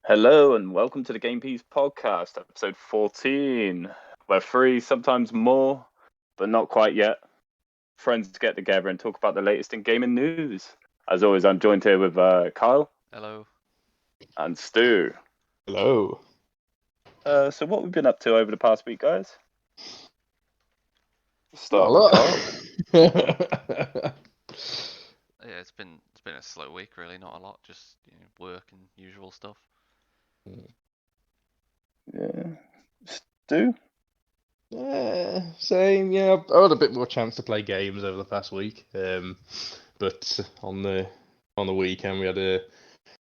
Hello and welcome to the GameBeAST Podcast, episode 14. We're free, sometimes more, but not quite yet. Friends get together and talk about the latest in gaming news. As always, I'm joined here with Kyle. Hello. And Stu. Hello. So what we've been up to over the past week, guys? Not Start a with lot. Kyle. Yeah, it's been a slow week really, not a lot, just work and usual stuff. Yeah. Stu? Same, yeah. I had a bit more chance to play games over the past week. But on the weekend we had a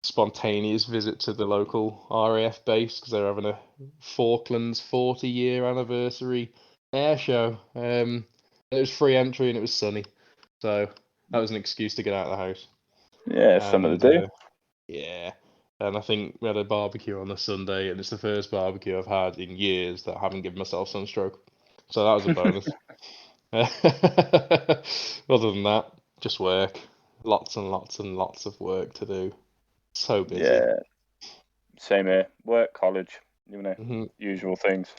spontaneous visit to the local RAF base because they're having a Falklands 40-year anniversary air show. It was free entry and it was sunny, so that was an excuse to get out of the house. Yeah, something to do. Yeah. And I think we had a barbecue on the Sunday, and it's the first barbecue I've had in years that I haven't given myself sunstroke. So that was a bonus. Other than that, just work. Lots and lots and lots of work to do. So busy. Yeah. Same here. Work, college, Mhm. usual things.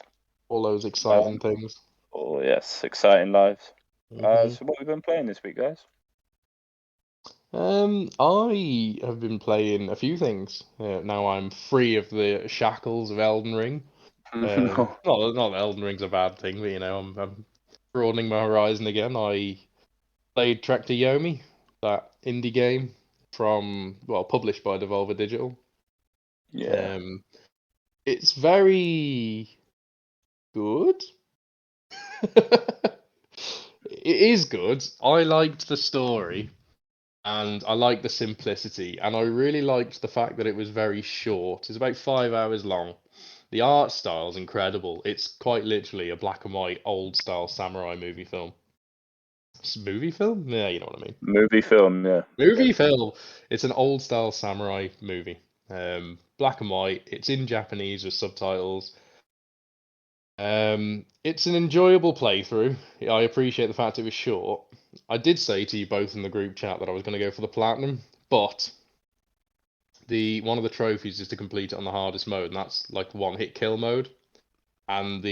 All those exciting things. Oh, yes, exciting lives. Mhm. So what have we been playing this week, guys? I have been playing a few things. Now I'm free of the shackles of Elden Ring. No. Not that Elden Ring's a bad thing, but I'm broadening my horizon again. I played Trek to Yomi, that indie game published by Devolver Digital. Yeah. It's very good. It is good. I liked the story, and I liked the simplicity, and I really liked the fact that it was very short. It's about 5 hours long. The art style's incredible. It's quite literally a black and white, old style samurai movie film. Movie film? Yeah, you know what I mean. Movie film, yeah. Movie film. It's an old style samurai movie. Black and white. It's in Japanese with subtitles. It's an enjoyable playthrough. I appreciate the fact it was short. I did say to you both in the group chat that I was going to go for the platinum, but one of the trophies is to complete it on the hardest mode, and that's like one hit kill mode. And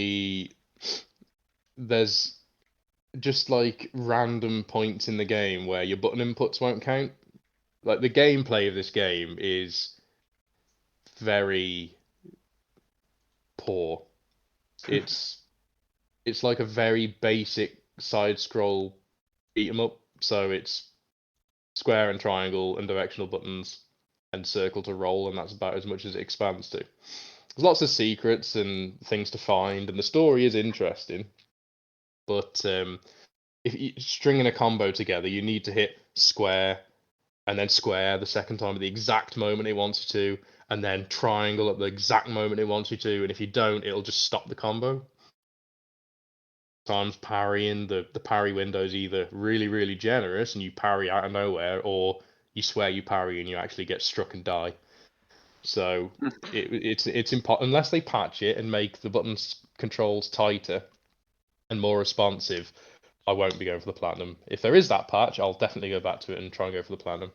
there's just like random points in the game where your button inputs won't count. Like the gameplay of this game is very poor. It's like a very basic side scroll beat 'em up. So it's square and triangle and directional buttons and circle to roll, and that's about as much as it expands to. There's lots of secrets and things to find, and the story is interesting. But if you stringing a combo together, you need to hit square and then square the second time at the exact moment it wants you to, and then triangle at the exact moment it wants you to, and if you don't, it'll just stop the combo. Sometimes parrying, the parry window is either really, really generous and you parry out of nowhere, or you swear you parry and you actually get struck and die. So it's important, unless they patch it and make the buttons controls tighter and more responsive, I won't be going for the platinum. If there is that patch, I'll definitely go back to it and try and go for the platinum.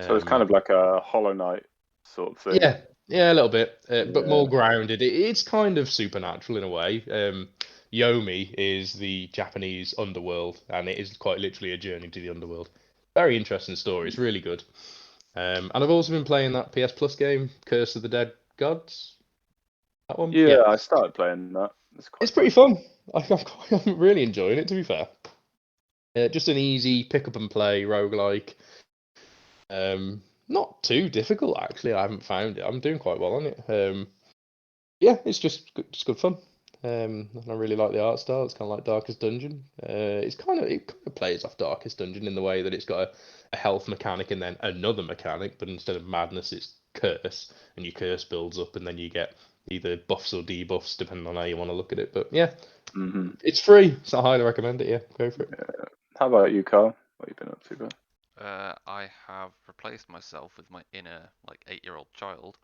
So it's kind of like a Hollow Knight sort of thing. Yeah, a little bit, but more grounded. It's kind of supernatural in a way. Yomi is the Japanese underworld, and it is quite literally a journey to the underworld. Very interesting story. It's really good. And I've also been playing that PS Plus game, Curse of the Dead Gods. That one. Yeah, I started playing that. It's pretty fun. I'm really enjoying it, to be fair. Just an easy pick up and play roguelike. Not too difficult actually. I haven't found it. I'm doing quite well on it. Yeah, it's just good fun. And I really like the art style. It's kind of like Darkest Dungeon. It kind of plays off Darkest Dungeon in the way that it's got a health mechanic and then another mechanic, but instead of madness, it's curse, and your curse builds up, and then you get either buffs or debuffs depending on how you want to look at it. But yeah, It's free, so I highly recommend it. Yeah, go for it. Yeah. How about you, Carl? What have you been up to, bro? I have replaced myself with my inner 8-year-old child.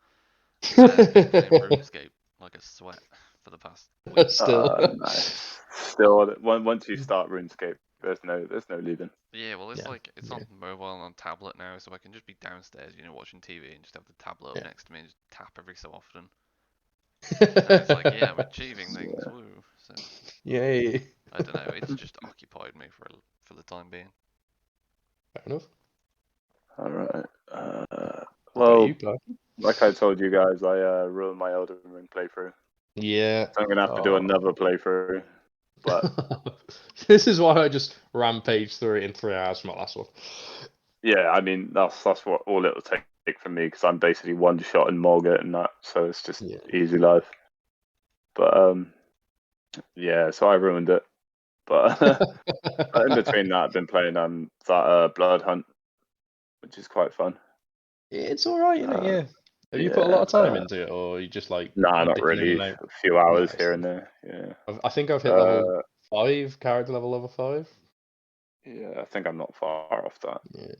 Been playing RuneScape like a sweat for the past week. Still. Nice. Still, once you start RuneScape, There's no leaving. Yeah, well, it's Yeah, like it's on mobile and on tablet now, so I can just be downstairs, watching TV and just have the tablet up Yeah. next to me and just tap every so often. And it's like, yeah, I'm achieving things. Woo. So Yay. I don't know. It's just occupied me for the time being. Fair enough. All right. What Well, about you, Clark? like I told you guys, I ruined my Elden Ring playthrough. Yeah. So I'm gonna have to do another playthrough. But This is why I just rampaged through it in 3 hours from my last one. yeah, I mean that's what all it'll take from me because I'm basically one shot and Morgan and that, so it's just easy life. But yeah, so I ruined it. But in between that, I've been playing that Blood Hunt, which is quite fun. It's alright, isn't it? Yeah. Have you put a lot of time into it, or you just like Nah, not dipping in really. and out? A few hours Nice. here and there. Yeah. I think I've hit level 5, character level 5. Yeah, I think I'm not far off that. Yeah.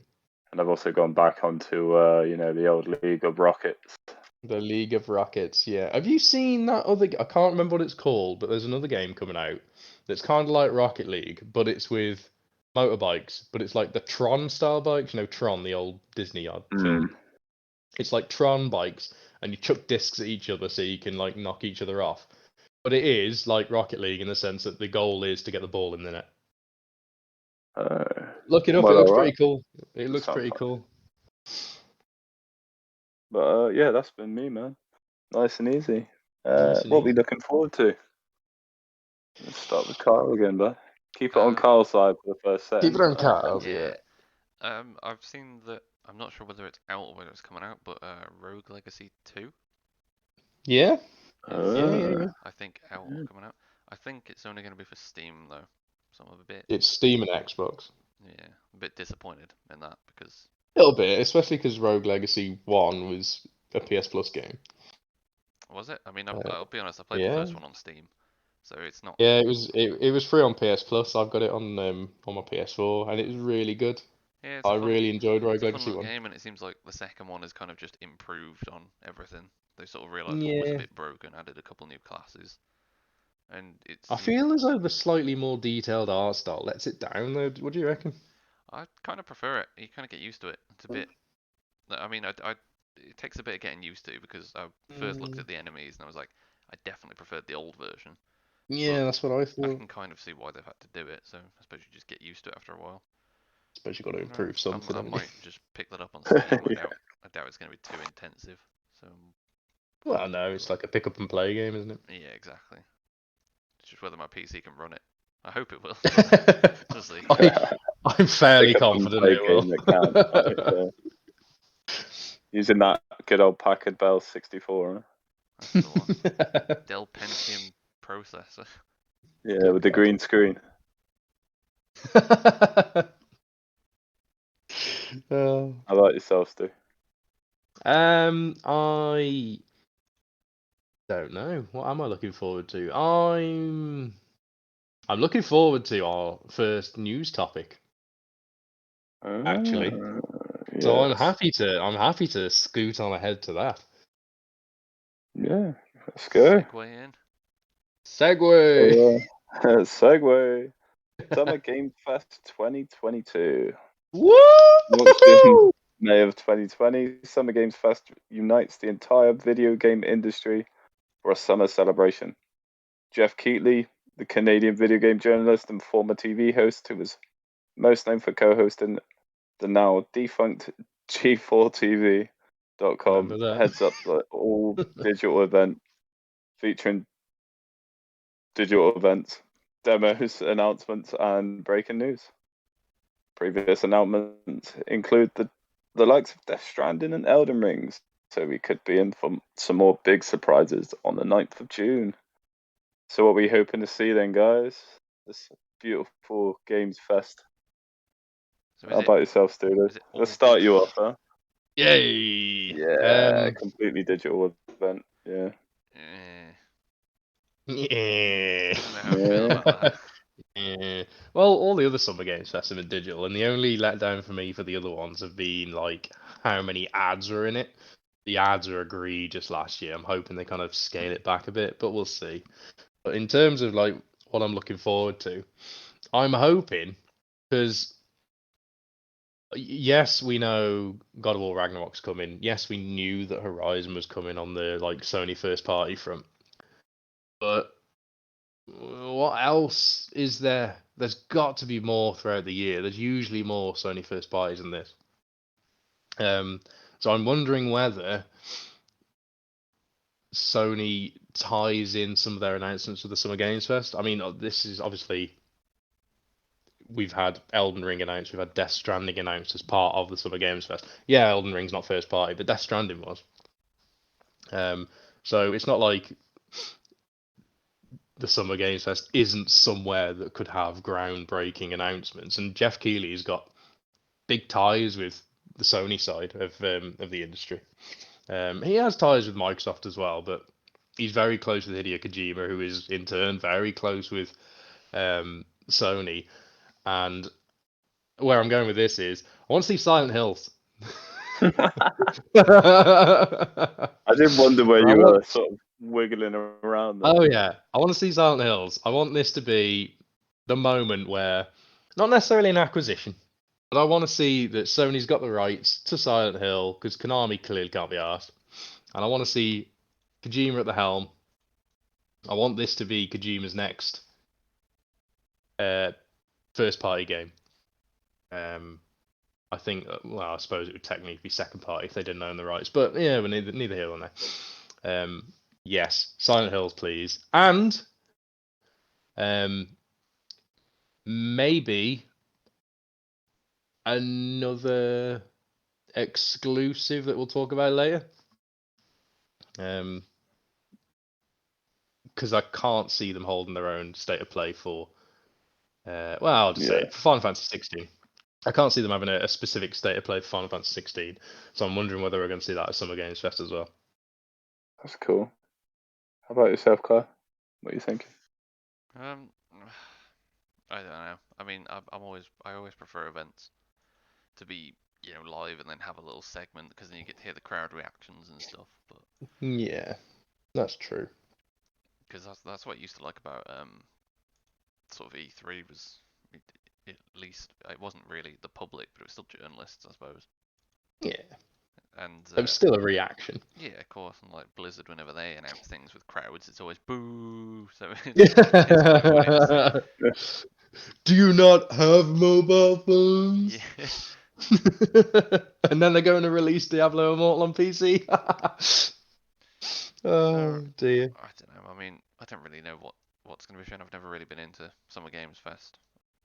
And I've also gone back onto the old League of Rockets. The League of Rockets, yeah. Have you seen that other? I can't remember what it's called, but there's another game coming out that's kind of like Rocket League, but it's with motorbikes. But it's like the Tron style bikes, Tron, the old Disney film. It's like Tron bikes, and you chuck discs at each other so you can like knock each other off. But it is like Rocket League in the sense that the goal is to get the ball in the net. Look it up. well, It looks alright. pretty cool. It looks Sounds pretty fun. cool. But yeah, that's been me, man. Nice and easy. Nice and What are we easy. looking forward to? Let's start with Carl again, but keep it on Carl's side for the first set. Keep it on Carl's, yeah. I've seen that. I'm not sure whether it's out or whether it's coming out, but Rogue Legacy 2. Yeah. Yeah. I think out or coming out. I think it's only going to be for Steam though, so I'm a bit. It's Steam and Xbox. Yeah, a bit disappointed in that because. A little bit, especially because Rogue Legacy 1 was a PS Plus game. Was it? I mean, I'll be honest. I played the first one on Steam, so it's not. Yeah, it was free on PS Plus. I've got it on my PS4, and it was really good. Yeah, I really enjoyed Rogue Legacy Legacy 1. game, and it seems like the second one has kind of just improved on everything. They sort of realised what was a bit broken, added a couple new classes, and it's. I feel as though the slightly more detailed art style lets it down, though. What do you reckon? I kind of prefer it. You kind of get used to it. It's a bit. I mean, it takes a bit of getting used to because I first looked at the enemies and I was like, I definitely preferred the old version. Yeah, But that's what I thought. I can kind of see why they've had to do it. So I suppose you just get used to it after a while. I suppose you got to improve something. I might just pick that up on Steam. I doubt it's going to be too intensive. So. Well, no, it's like a pick up and play game, isn't it? Yeah, exactly. It's just whether my PC can run it. I hope it will. We'll see. I'm fairly confident it will. Using that good old Packard Bell 64, huh? That's the one. Dell Pentium processor. Yeah, with the green screen. How about yourself, Stu? I don't know. What am I looking forward to? I'm looking forward to our first news topic. Actually, so I'm happy to scoot on ahead to that. Yeah, let's go. Segue in. Segway. Segway. Summer Game Fest 2022. Woo! Launched in May of 2020, Summer Games Fest unites the entire video game industry for a summer celebration. Jeff Keighley, the Canadian video game journalist and former TV host who was most known for co-hosting the now defunct G4TV.com, heads up the all digital event featuring digital events, demos, announcements, and breaking news. Previous announcements include the likes of Death Stranding and Elden Rings, so we could be in for some more big surprises on the 9th of June. So what are we hoping to see then, guys? This beautiful Games Fest. So how about yourself, Stu? Let's start you off, huh? Yay! Yeah, completely digital event, yeah. Yeah. I don't know how I feel about that. Yeah. Well, all the other Summer Games Fest have been digital, and the only letdown for me for the other ones have been like how many ads are in it. The ads are egregious last year. I'm hoping they kind of scale it back a bit, but we'll see. But in terms of like what I'm looking forward to, I'm hoping Because yes, we know God of War Ragnarok's coming. Yes, we knew that Horizon was coming on the Sony first party front. But what else is there? There's got to be more throughout the year. There's usually more Sony first parties than this. So I'm wondering whether Sony ties in some of their announcements with the Summer Games Fest. I mean, this is obviously, we've had Elden Ring announced, we've had Death Stranding announced as part of the Summer Games Fest. Yeah, Elden Ring's not first party, but Death Stranding was. So it's not like the Summer Games Fest isn't somewhere that could have groundbreaking announcements. And Jeff Keighley's got big ties with the Sony side of the industry. He has ties with Microsoft as well, but he's very close with Hideo Kojima, who is in turn very close with Sony. And where I'm going with this is, I want to see Silent Hills. I did wonder where you were sort of wiggling around there. Oh yeah, I want to see Silent Hills. I want this to be the moment where, not necessarily an acquisition, but I want to see that Sony's got the rights to Silent Hill, because Konami clearly can't be arsed. And I want to see Kojima at the helm. I want this to be Kojima's next first party game. I think, well, I suppose it would technically be second party if they didn't own the rights, but yeah, but neither here nor there. Yes, Silent Hills, please, and maybe another exclusive that we'll talk about later. Because I can't see them holding their own state of play for. Well, I'll just say it, for Final Fantasy 16. I can't see them having a specific state of play for Final Fantasy 16, so I'm wondering whether we're going to see that at Summer Games Fest as well. That's cool. How about yourself, Claire? What are you thinking? I don't know. I mean, I always prefer events to be, live and then have a little segment, because then you get to hear the crowd reactions and stuff. But yeah, that's true. Because that's what I used to like about sort of E3 was, at least it wasn't really the public, but it was still journalists, I suppose. Yeah. And it was still a reaction. Yeah, of course. And like Blizzard, whenever they announce things with crowds, it's always boo. So do you not have mobile phones? Yeah. And then they're going to release Diablo Immortal on PC. Oh dear. I don't know. I mean, I don't really know what's going to be shown. I've never really been into Summer Games Fest.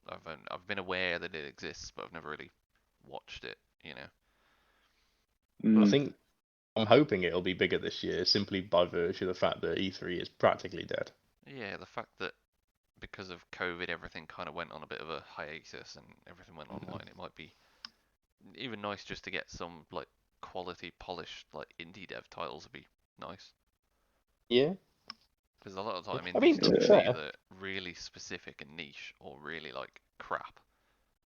I've been aware that it exists, but I've never really watched it. I think I'm hoping it'll be bigger this year, simply by virtue of the fact that E3 is practically dead. Yeah, the fact that because of COVID, everything kind of went on a bit of a hiatus and everything went online. It might be even nice just to get some like quality, polished like indie dev titles would be nice. Yeah. Because a lot of the time, I mean, indies are either really specific and niche, or really like crap,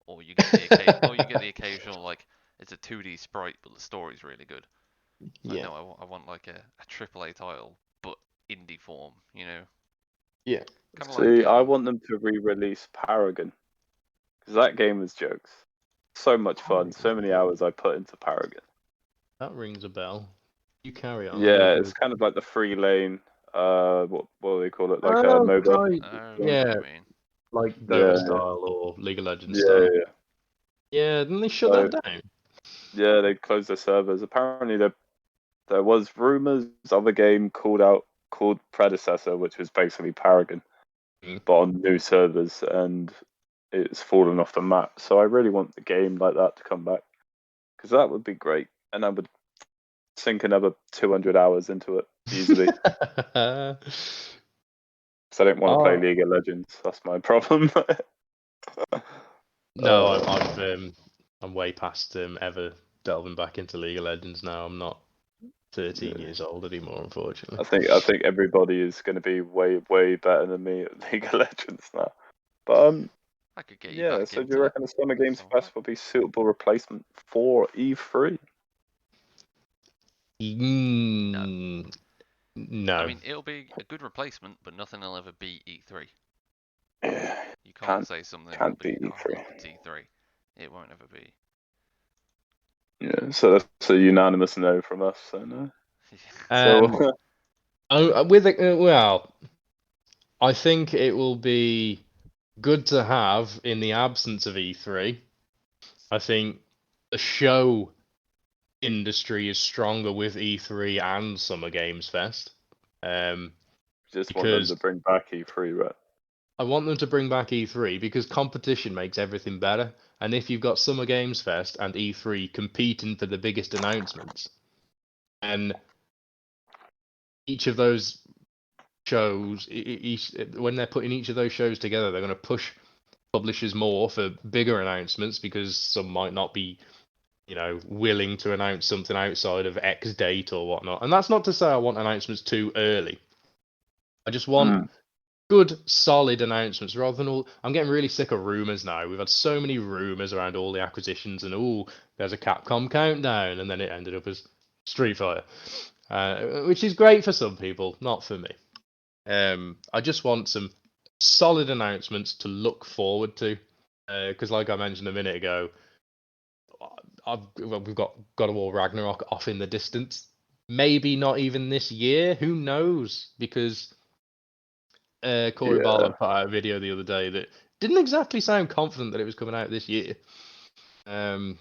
or you get the occasional like it's a 2D sprite but the story's really good. Like, no, I want like a AAA title but indie form, Yeah. See, I want them to re-release Paragon, because that game was jokes. So much fun. So many hours I put into Paragon. That rings a bell. You carry on. Yeah, it's kind of like the free lane. What do they call it? Like a mobile. Right. Yeah, like Dota style or League of Legends style. Yeah, didn't they shut that down? Yeah, they closed their servers. Apparently, there was rumors of a game called Predecessor, which was basically Paragon, but on new servers, and it's fallen off the map. So I really want the game like that to come back, because that would be great, and I would sink another 200 hours into it easily. Because I don't want to play League of Legends. That's my problem. No, I'm way past ever delving back into League of Legends now. I'm not 13 years old anymore, unfortunately. I think everybody is going to be way better than me at League of Legends now. But I could get you back so do you reckon the Summer Games Fest will be suitable replacement for E3? No. I mean, it'll be a good replacement, but nothing will ever beat E3. Yeah. You can't say something will can't be beat E3. not T3. It won't ever be. Yeah, so that's a unanimous no from us. So no. So, well, I think it will be good to have in the absence of E3. I think the show industry is stronger with E3 and Summer Games Fest. Just want them Because to bring back E3, right? I want them to bring back E3 because competition makes everything better. And if you've got Summer Games Fest and E3 competing for the biggest announcements, and each of those shows, when they're putting each of those shows together, they're going to push publishers more for bigger announcements because some might not be, willing to announce something outside of X date or whatnot. And that's not to say I want announcements too early. I just want good, solid announcements rather than all. I'm getting really sick of rumors now. We've had so many rumors around all the acquisitions, and there's a Capcom countdown, and then it ended up as Street Fighter, which is great for some people, not for me. I just want some solid announcements to look forward to, because like I mentioned a minute ago, we've got God of War Ragnarok off in the distance. Maybe not even this year. Who knows? Because Corey Barlow put out a video the other day that didn't exactly sound confident that it was coming out this year. I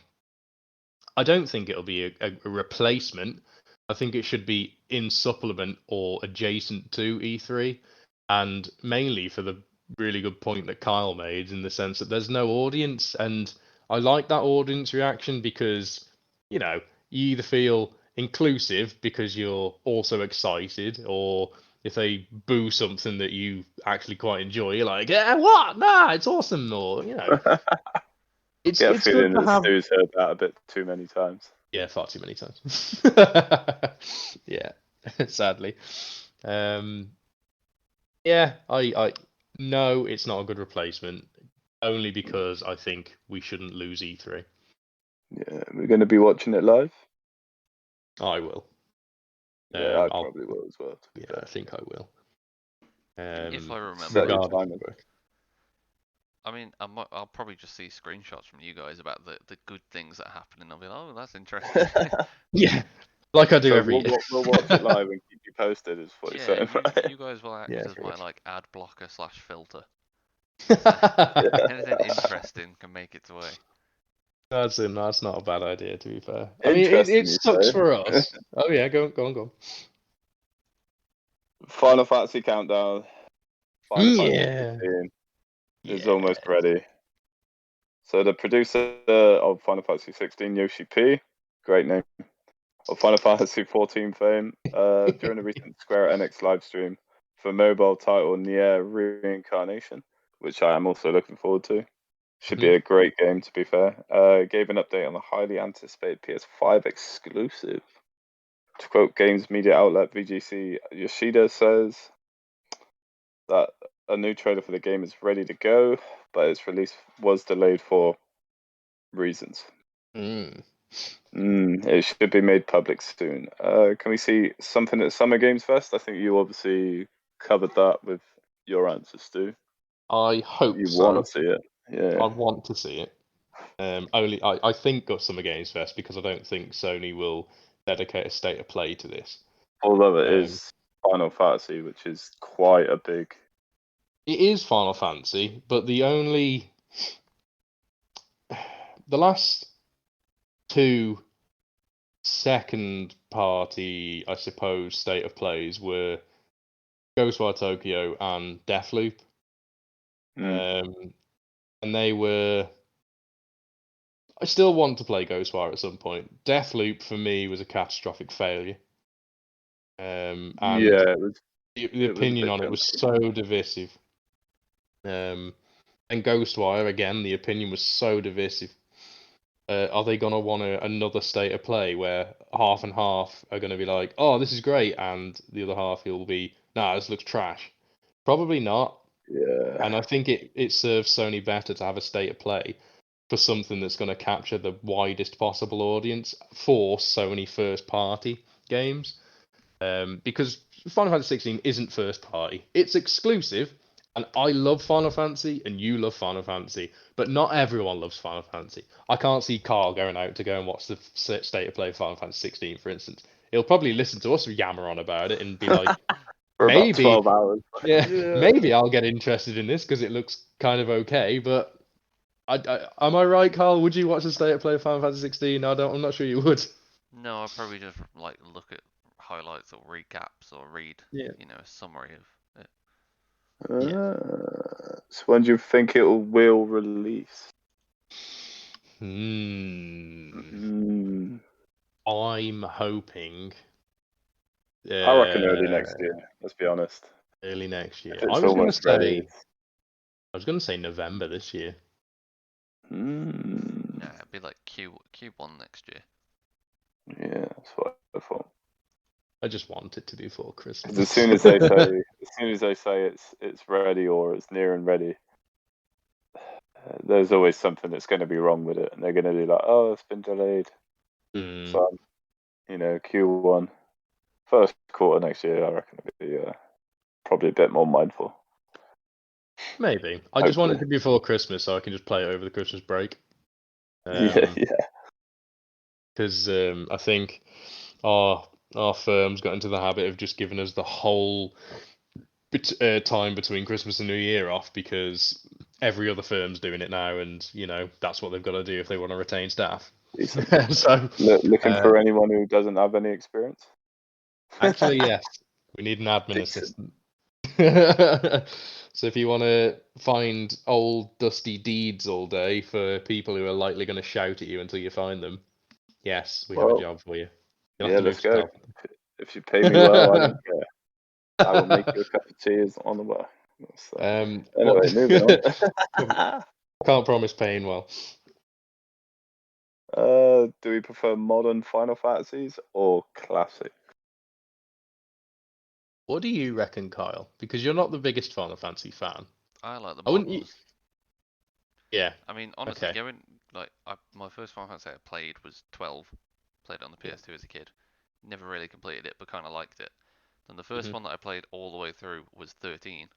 don't think it'll be a replacement. I think it should be in supplement or adjacent to E3, and mainly for the really good point that Kyle made in the sense that there's no audience, and I like that audience reaction because, you either feel inclusive because you're also excited, or if they boo something that you actually quite enjoy, you're like, yeah, what? Nah, it's awesome, or it's Get a it's good feeling to that have. Stu's heard that a bit too many times. Yeah, far too many times. Yeah, sadly. Yeah, I no, it's not a good replacement. Only because I think we shouldn't lose E3. Yeah, we're going to be watching it live. I will. Yeah, I I'll probably will as well. To be Yeah, I fair. think I will. If I remember Set your regardless. timer, bro. I mean, I'll probably just see screenshots from you guys about the good things that happen, and I'll be like, oh, that's interesting. Yeah, like I do So every year. we'll watch it live and keep you posted. Is what you're Yeah, saying, right? you guys will act Yeah, as pretty my much. like ad blocker / filter. Yeah. Anything interesting can make its way. That's not a bad idea, to be fair. I mean, Interesting, it you sucks say. for us. Oh yeah, go on. Final Fantasy countdown. Final Fantasy Yeah. 16 is Yeah. almost ready. So the producer of Final Fantasy 16, Yoshi P, great name, of Final Fantasy 14 fame, during a recent Square Enix live stream for mobile title Nier Reincarnation, which I am also looking forward to. Should be a great game, to be fair. Gave an update on the highly anticipated PS5 exclusive. To quote games media outlet VGC, Yoshida says that a new trailer for the game is ready to go, but its release was delayed for reasons. It should be made public soon. Can we see something at Summer Games Fest? I think you obviously covered that with your answers, Stu. I hope You so. want to see it, yeah. I want to see it. I think of Summer Games Fest because I don't think Sony will dedicate a state of play to this. Although it is Final Fantasy, which is quite a big. It is Final Fantasy, but the last two second party, I suppose, state of plays were Ghostwire Tokyo and Deathloop. And they were. I still want to play Ghostwire at some point. Deathloop for me was a catastrophic failure. And Yeah, it was. the opinion on it was so divisive. And Ghostwire again, the opinion was so divisive. Are they gonna want another state of play where half and half are gonna be like, "Oh, this is great," and the other half will be, "Nah, this looks trash." Probably not. Yeah. And I think it serves Sony better to have a state of play for something that's going to capture the widest possible audience for Sony first party games. Because Final Fantasy 16 isn't first party. It's exclusive, And I love Final Fantasy, and you love Final Fantasy, but not everyone loves Final Fantasy. I can't see Carl going out to go and watch the state of play of Final Fantasy 16, for instance. He'll probably listen to us yammer on about it and be like, For about maybe, 12 hours. yeah, maybe I'll get interested in this because it looks kind of okay. But am I right, Carl? Would you watch the state of play of Final Fantasy 16? I'm not sure you would. No, I'd probably just like look at highlights or recaps or read, Yeah. a summary of it. So when do you think it will release? I'm hoping. I reckon early next year. Let's be honest. Early next year. It's I was almost ready. I was gonna say November this year. Yeah, it'd be like Q1 next year. Yeah, that's what I thought. I just want it to be before Christmas. 'Cause as soon as they say it's ready or it's near and ready, there's always something that's going to be wrong with it, and they're going to be like, "Oh, it's been delayed." So, Q1, first quarter next year, I reckon it'll be probably a bit more mindful. Maybe. I just want it to be before Christmas so I can just play it over the Christmas break. Yeah. Because I think our firm's got into the habit of just giving us the whole time between Christmas and New Year off because every other firm's doing it now, and that's what they've got to do if they want to retain staff. So looking for anyone who doesn't have any experience. Actually, yes, we need an admin assistant. So if you want to find old dusty deeds all day for people who are likely going to shout at you until you find them, yes, we have a job for you. Let's go. If you pay me well, I don't care. I will make you a cup of tea on the way. So, anyway, moving on. Can't promise paying well. Do we prefer modern Final Fantasies or classic? What do you reckon, Kyle? Because you're not the biggest Final Fantasy fan. I like the moderns. Yeah. I mean, honestly, my first Final Fantasy I played was 12. Played it on the PS2 as a kid. Never really completed it, but kind of liked it. Then the first one that I played all the way through was 13,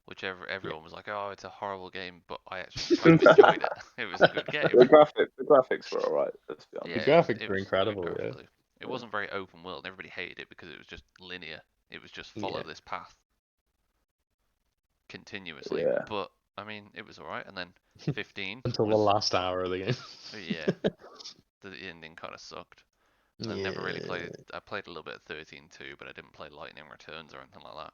which everyone was like, "Oh, it's a horrible game," but I actually kind of enjoyed it. It was a good game. The graphics were alright. Let's be honest. Yeah, the graphics were incredible. It wasn't very open world. Everybody hated it because it was just linear. It was just follow this path continuously. Yeah. But I mean, it was alright. And then 15 until the last hour of the game. Yeah, the ending kind of sucked. And I never really played. I played a little bit of 13 too, but I didn't play Lightning Returns or anything like that.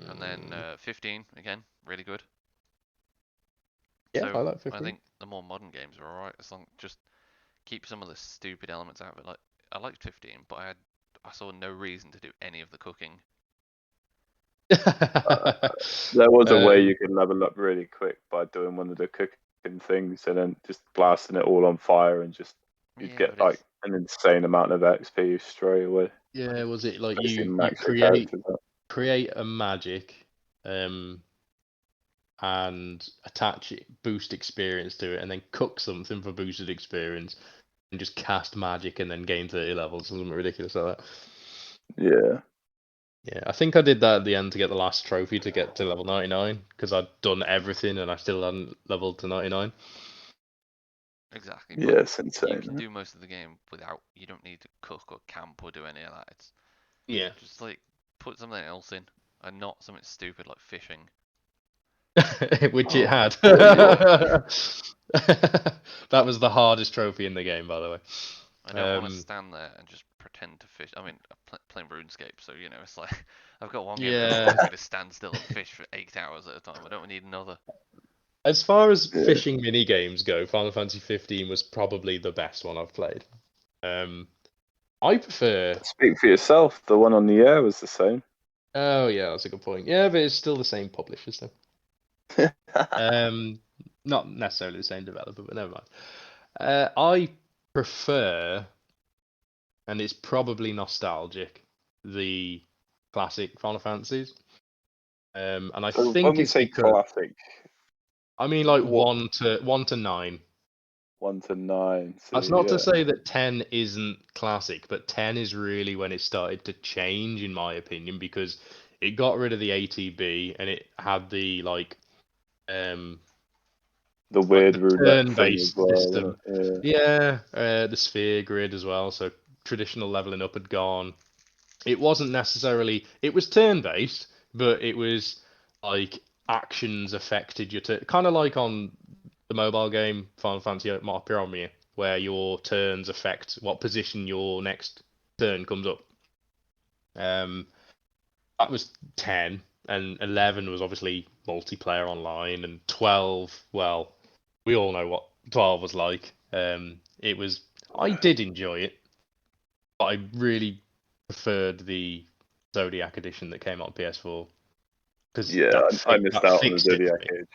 And then 15 again, really good. Yeah, so I like 15. I think the more modern games are alright. As long just keep some of the stupid elements out of it. Like I liked 15, but I saw no reason to do any of the cooking. There was a way you could level up really quick by doing one of the cooking things and then just blasting it all on fire and you'd get like an insane amount of XP straight away. Yeah, was it like Basically you create a magic and attach it, boost experience to it, and then cook something for boosted experience and just cast magic and then gain 30 levels, something ridiculous like that. Yeah, I think I did that at the end to get the last trophy to get to level 99 because I'd done everything and I still hadn't leveled to 99. Exactly. Yeah, it's insane. You can do most of the game without. You don't need to cook or camp or do any of that. It's just like put something else in and not something stupid like fishing. Which it had. That was the hardest trophy in the game, by the way. I don't want to stand there and just pretend to fish. I mean, I'm playing RuneScape, so it's like I've got one game that allows me to stand still and fish for 8 hours at a time. I don't need another. As far as fishing mini games go, Final Fantasy 15 was probably the best one I've played. I prefer. Speak for yourself. The one on the air was the same. Oh yeah, that's a good point. Yeah, but it's still the same publishers though. Not necessarily the same developer, but never mind. I prefer, and it's probably nostalgic, the classic Final Fantasies. And I think when we say classic, I mean like 1 to 9. 1 to 9. That's not to say that 10 isn't classic, but 10 is really when it started to change, in my opinion, because it got rid of the ATB and it had the The weird roulette thing as turn-based well. system. Yeah. Yeah, the sphere grid as well. So traditional leveling up had gone. It wasn't necessarily. It was turn-based, but it was like actions affected your turn, kind of like on the mobile game Final Fantasy Pyramia, where your turns affect what position your next turn comes up. That was 10, and 11 was obviously multiplayer online, and 12, well, we all know what 12 was like. It was, I did enjoy it, but I really preferred the Zodiac edition that came out on PS4 because Yeah, I missed out on the Zodiac Age.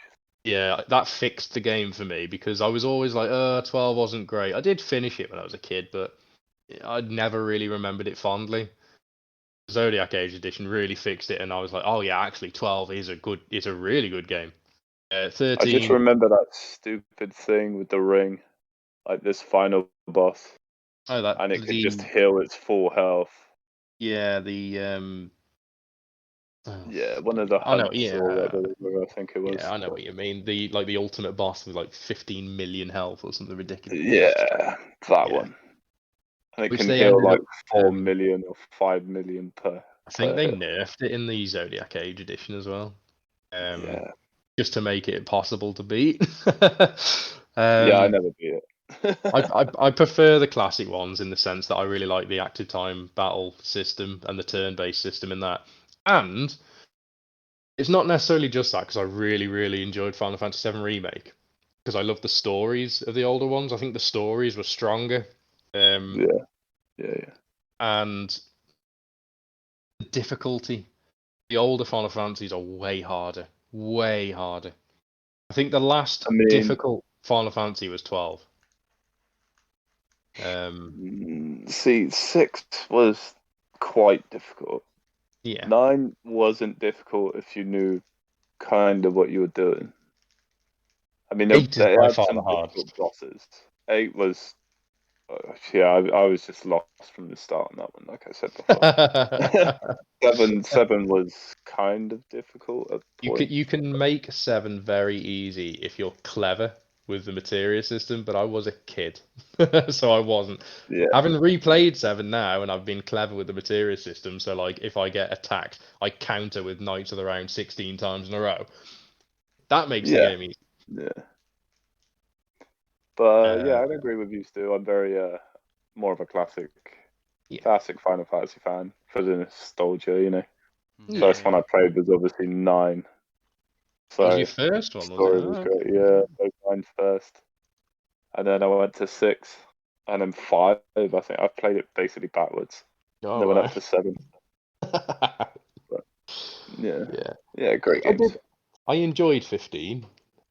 Yeah, that fixed the game for me because I was always like, 12 wasn't great. I did finish it when I was a kid, but I'd never really remembered it fondly. Zodiac Age edition really fixed it, and I was like, oh yeah, actually 12 is a really good game. 13. I just remember that stupid thing with the ring, like this final boss, and it could just heal its full health. Yeah, Yeah, one of the hunts or whatever, I think it was. Yeah, I know what you mean. The ultimate boss with like 15 million health or something ridiculous. Yeah, that one. And it can heal like 4 million or 5 million per. I think they nerfed it in the Zodiac Age edition as well. Yeah. Just to make it possible to beat. Yeah, I never beat it. I prefer the classic ones in the sense that I really like the active time battle system and the turn-based system in that. And it's not necessarily just that, because I really, really enjoyed Final Fantasy VII Remake. Because I love the stories of the older ones. I think the stories were stronger. Yeah. And the difficulty. The older Final Fantasies are way harder. Way harder. I think the last difficult Final Fantasy was 12. See, 6 was quite difficult. Yeah. 9 wasn't difficult if you knew kind of what you were doing. I mean, they had some difficult bosses. 8 was, I was just lost from the start on that one, like I said before. 7 was kind of difficult at points. You can make 7 very easy if you're clever with the materia system, but I was a kid, so I wasn't. Yeah. Having replayed 7 now, and I've been clever with the materia system, so like if I get attacked, I counter with Knights of the Round 16 times in a row. That makes the game easy. Yeah. But yeah, I'd agree with you, Stu. I'm very more of a classic Final Fantasy fan for the nostalgia, you know. First one I played was obviously 9. So was your first one? Story was great. Yeah, 9 first, and then I went to 6, and then 5. I think I played it basically backwards. Then went up to 7. But, yeah, great games. I enjoyed 15.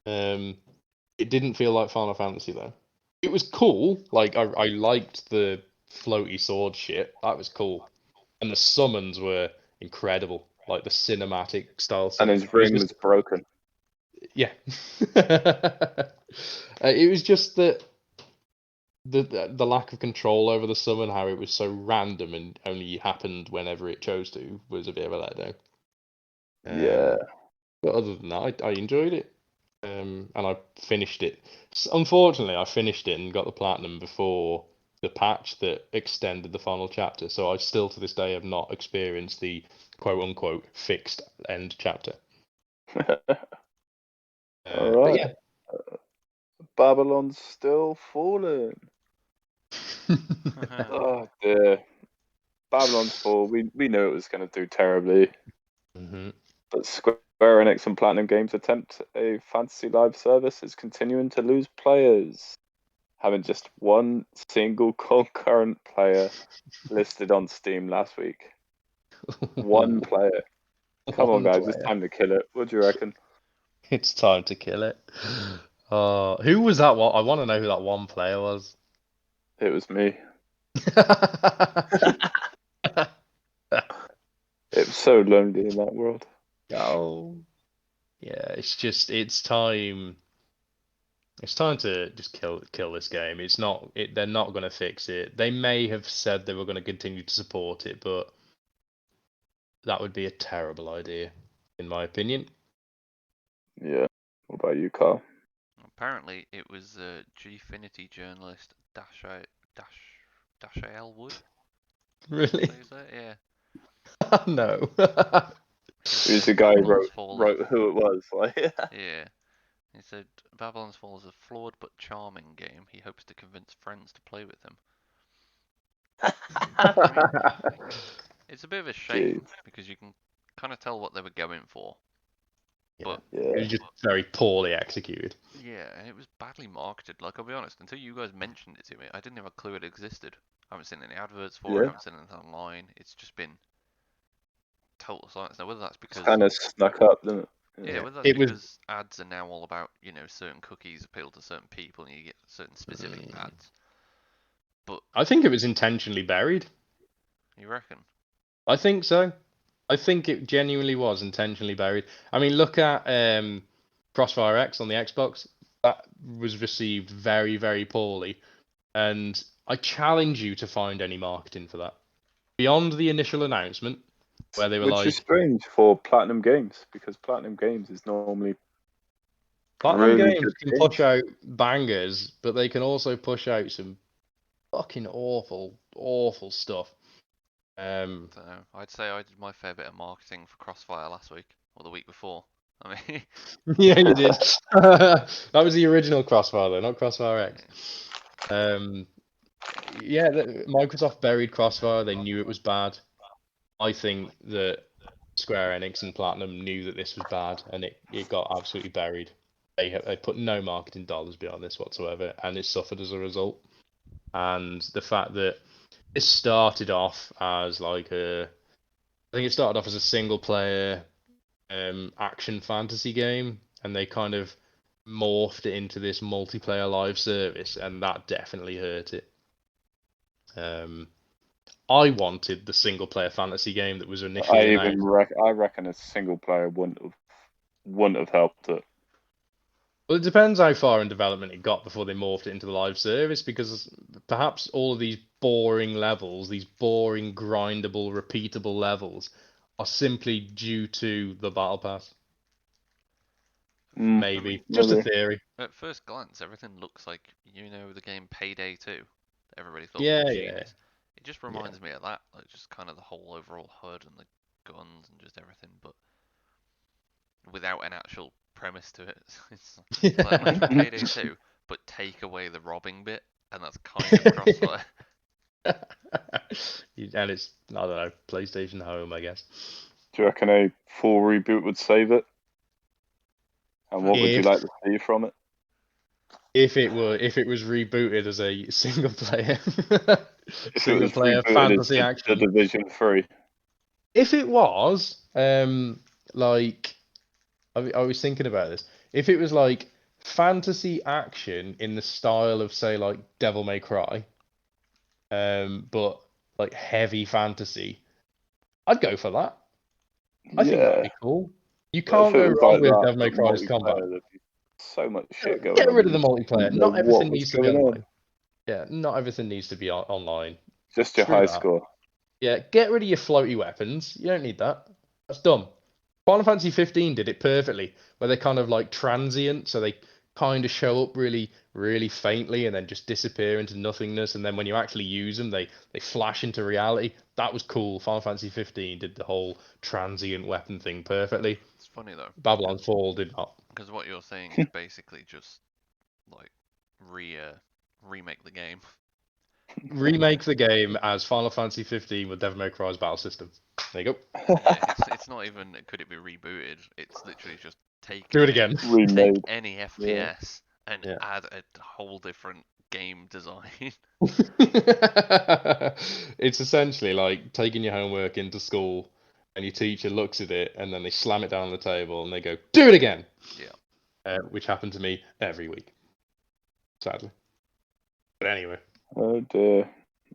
It didn't feel like Final Fantasy though. It was cool. Like I liked the floaty sword shit. That was cool, and the summons were incredible. Like the cinematic style. And his ring was broken. Yeah. It was just that the lack of control over the summon, how it was so random and only happened whenever it chose to, was a bit of a letdown. Yeah. But other than that, I enjoyed it. And I finished it. Unfortunately, I finished it and got the platinum before the patch that extended the final chapter. So I still, to this day, have not experienced the quote-unquote fixed end chapter. All right. Yeah. Babylon's still falling. Oh dear. Babylon's Fall. We knew it was going to do terribly. Mm-hmm. But Square Enix and Platinum Games attempt a fantasy live service is continuing to lose players, having just one single concurrent player listed on Steam last week. One player. Come on, guys, it's time to kill it. What do you reckon? It's time to kill it. Who was that one? I want to know who that one player was. It was me. It was so lonely in that world. Oh, yeah. It's time. It's time to just kill this game. They're not going to fix it. They may have said they were going to continue to support it, but that would be a terrible idea, in my opinion. Yeah. What about you, Carl? Apparently, it was Gfinity journalist Dashael Wood. Really? Say that? Yeah. No. Who's the guy who Babylon's Fall wrote who it was? Like, Yeah. He said Babylon's Fall is a flawed but charming game. He hopes to convince friends to play with him. It's a bit of a shame because you can kind of tell what they were going for. But It was just very poorly executed. yeah, and it was badly marketed. Like, I'll be honest, until you guys mentioned it to me, I didn't have a clue it existed. I haven't seen any adverts for it. I haven't seen anything online. It's just been total silence. Now, whether that's because It's kind of snuck up, didn't it? yeah, whether that's It was- because ads are now all about, you know, certain cookies appeal to certain people and you get certain specific ads. But I think it was intentionally buried. you reckon? I think so. I think it genuinely was intentionally buried. I mean, look at Crossfire X on the Xbox. That was received very, very poorly. And I challenge you to find any marketing for that. Beyond the initial announcement, where they were Which like... is strange for Platinum Games, because Platinum Games is normally Platinum really Games good can games. push out bangers, but they can also push out some fucking awful, awful stuff. I don't know. I'd say I did my fair bit of marketing for Crossfire last week or the week before. I mean, Yeah, you did. That was the original Crossfire, though, not Crossfire X. Yeah, Microsoft buried Crossfire. They knew it was bad. I think that Square Enix and Platinum knew that this was bad, and it got absolutely buried. They put no marketing dollars behind this whatsoever, and it suffered as a result. And the fact that it started off as I think it started off as a single player action fantasy game, and they kind of morphed it into this multiplayer live service, and that definitely hurt it. I wanted the single player fantasy game that was initially announced. I reckon a single player wouldn't have helped it. Well, it depends how far in development it got before they morphed it into the live service, because perhaps all of these boring levels, these boring, grindable, repeatable levels, are simply due to the battle pass. Maybe. Just a theory. at first glance, everything looks like, you know, the game Payday 2. Everybody thought Yeah, was yeah. genius. It just reminds me of that, like just kind of the whole overall HUD and the guns and just everything, but without an actual premise to it. It's like imagine Payday 2, but take away the robbing bit, and that's kind of Crossfire. And it's, I don't know, PlayStation Home, I guess. Do you reckon a full reboot would save it? And what would you like to see from it? If it was rebooted as a single player Rebooted fantasy as action. The Division 3. If it was, like, I was thinking about this. If it was like fantasy action in the style of, say, like Devil May Cry, but like heavy fantasy, I'd go for that. I think that'd be cool. You can't go wrong with Devil May Cry's combat. So much shit going on. Get rid of the multiplayer. Not everything needs to be online. on? Yeah, not everything needs to be online. Just your Screw high that. score. Yeah, get rid of your floaty weapons. You don't need that. That's dumb. Final Fantasy 15 did it perfectly, where they're kind of like transient, so they kind of show up really, really faintly and then just disappear into nothingness. And then when you actually use them, they flash into reality. That was cool. Final Fantasy 15 did the whole transient weapon thing perfectly. It's funny though. Babylon's Fall did not. Because what you're saying is basically just like remake the game. Remake the game as Final Fantasy 15 with Devil May Cry's battle system. There you go. Yeah, it's not even could it be rebooted. It's literally just Do it again. Take any FPS and add a whole different game design. It's essentially like taking your homework into school and your teacher looks at it and then they slam it down on the table and they go, do it again. Yeah. Which happened to me every week, sadly. But anyway. Oh dear.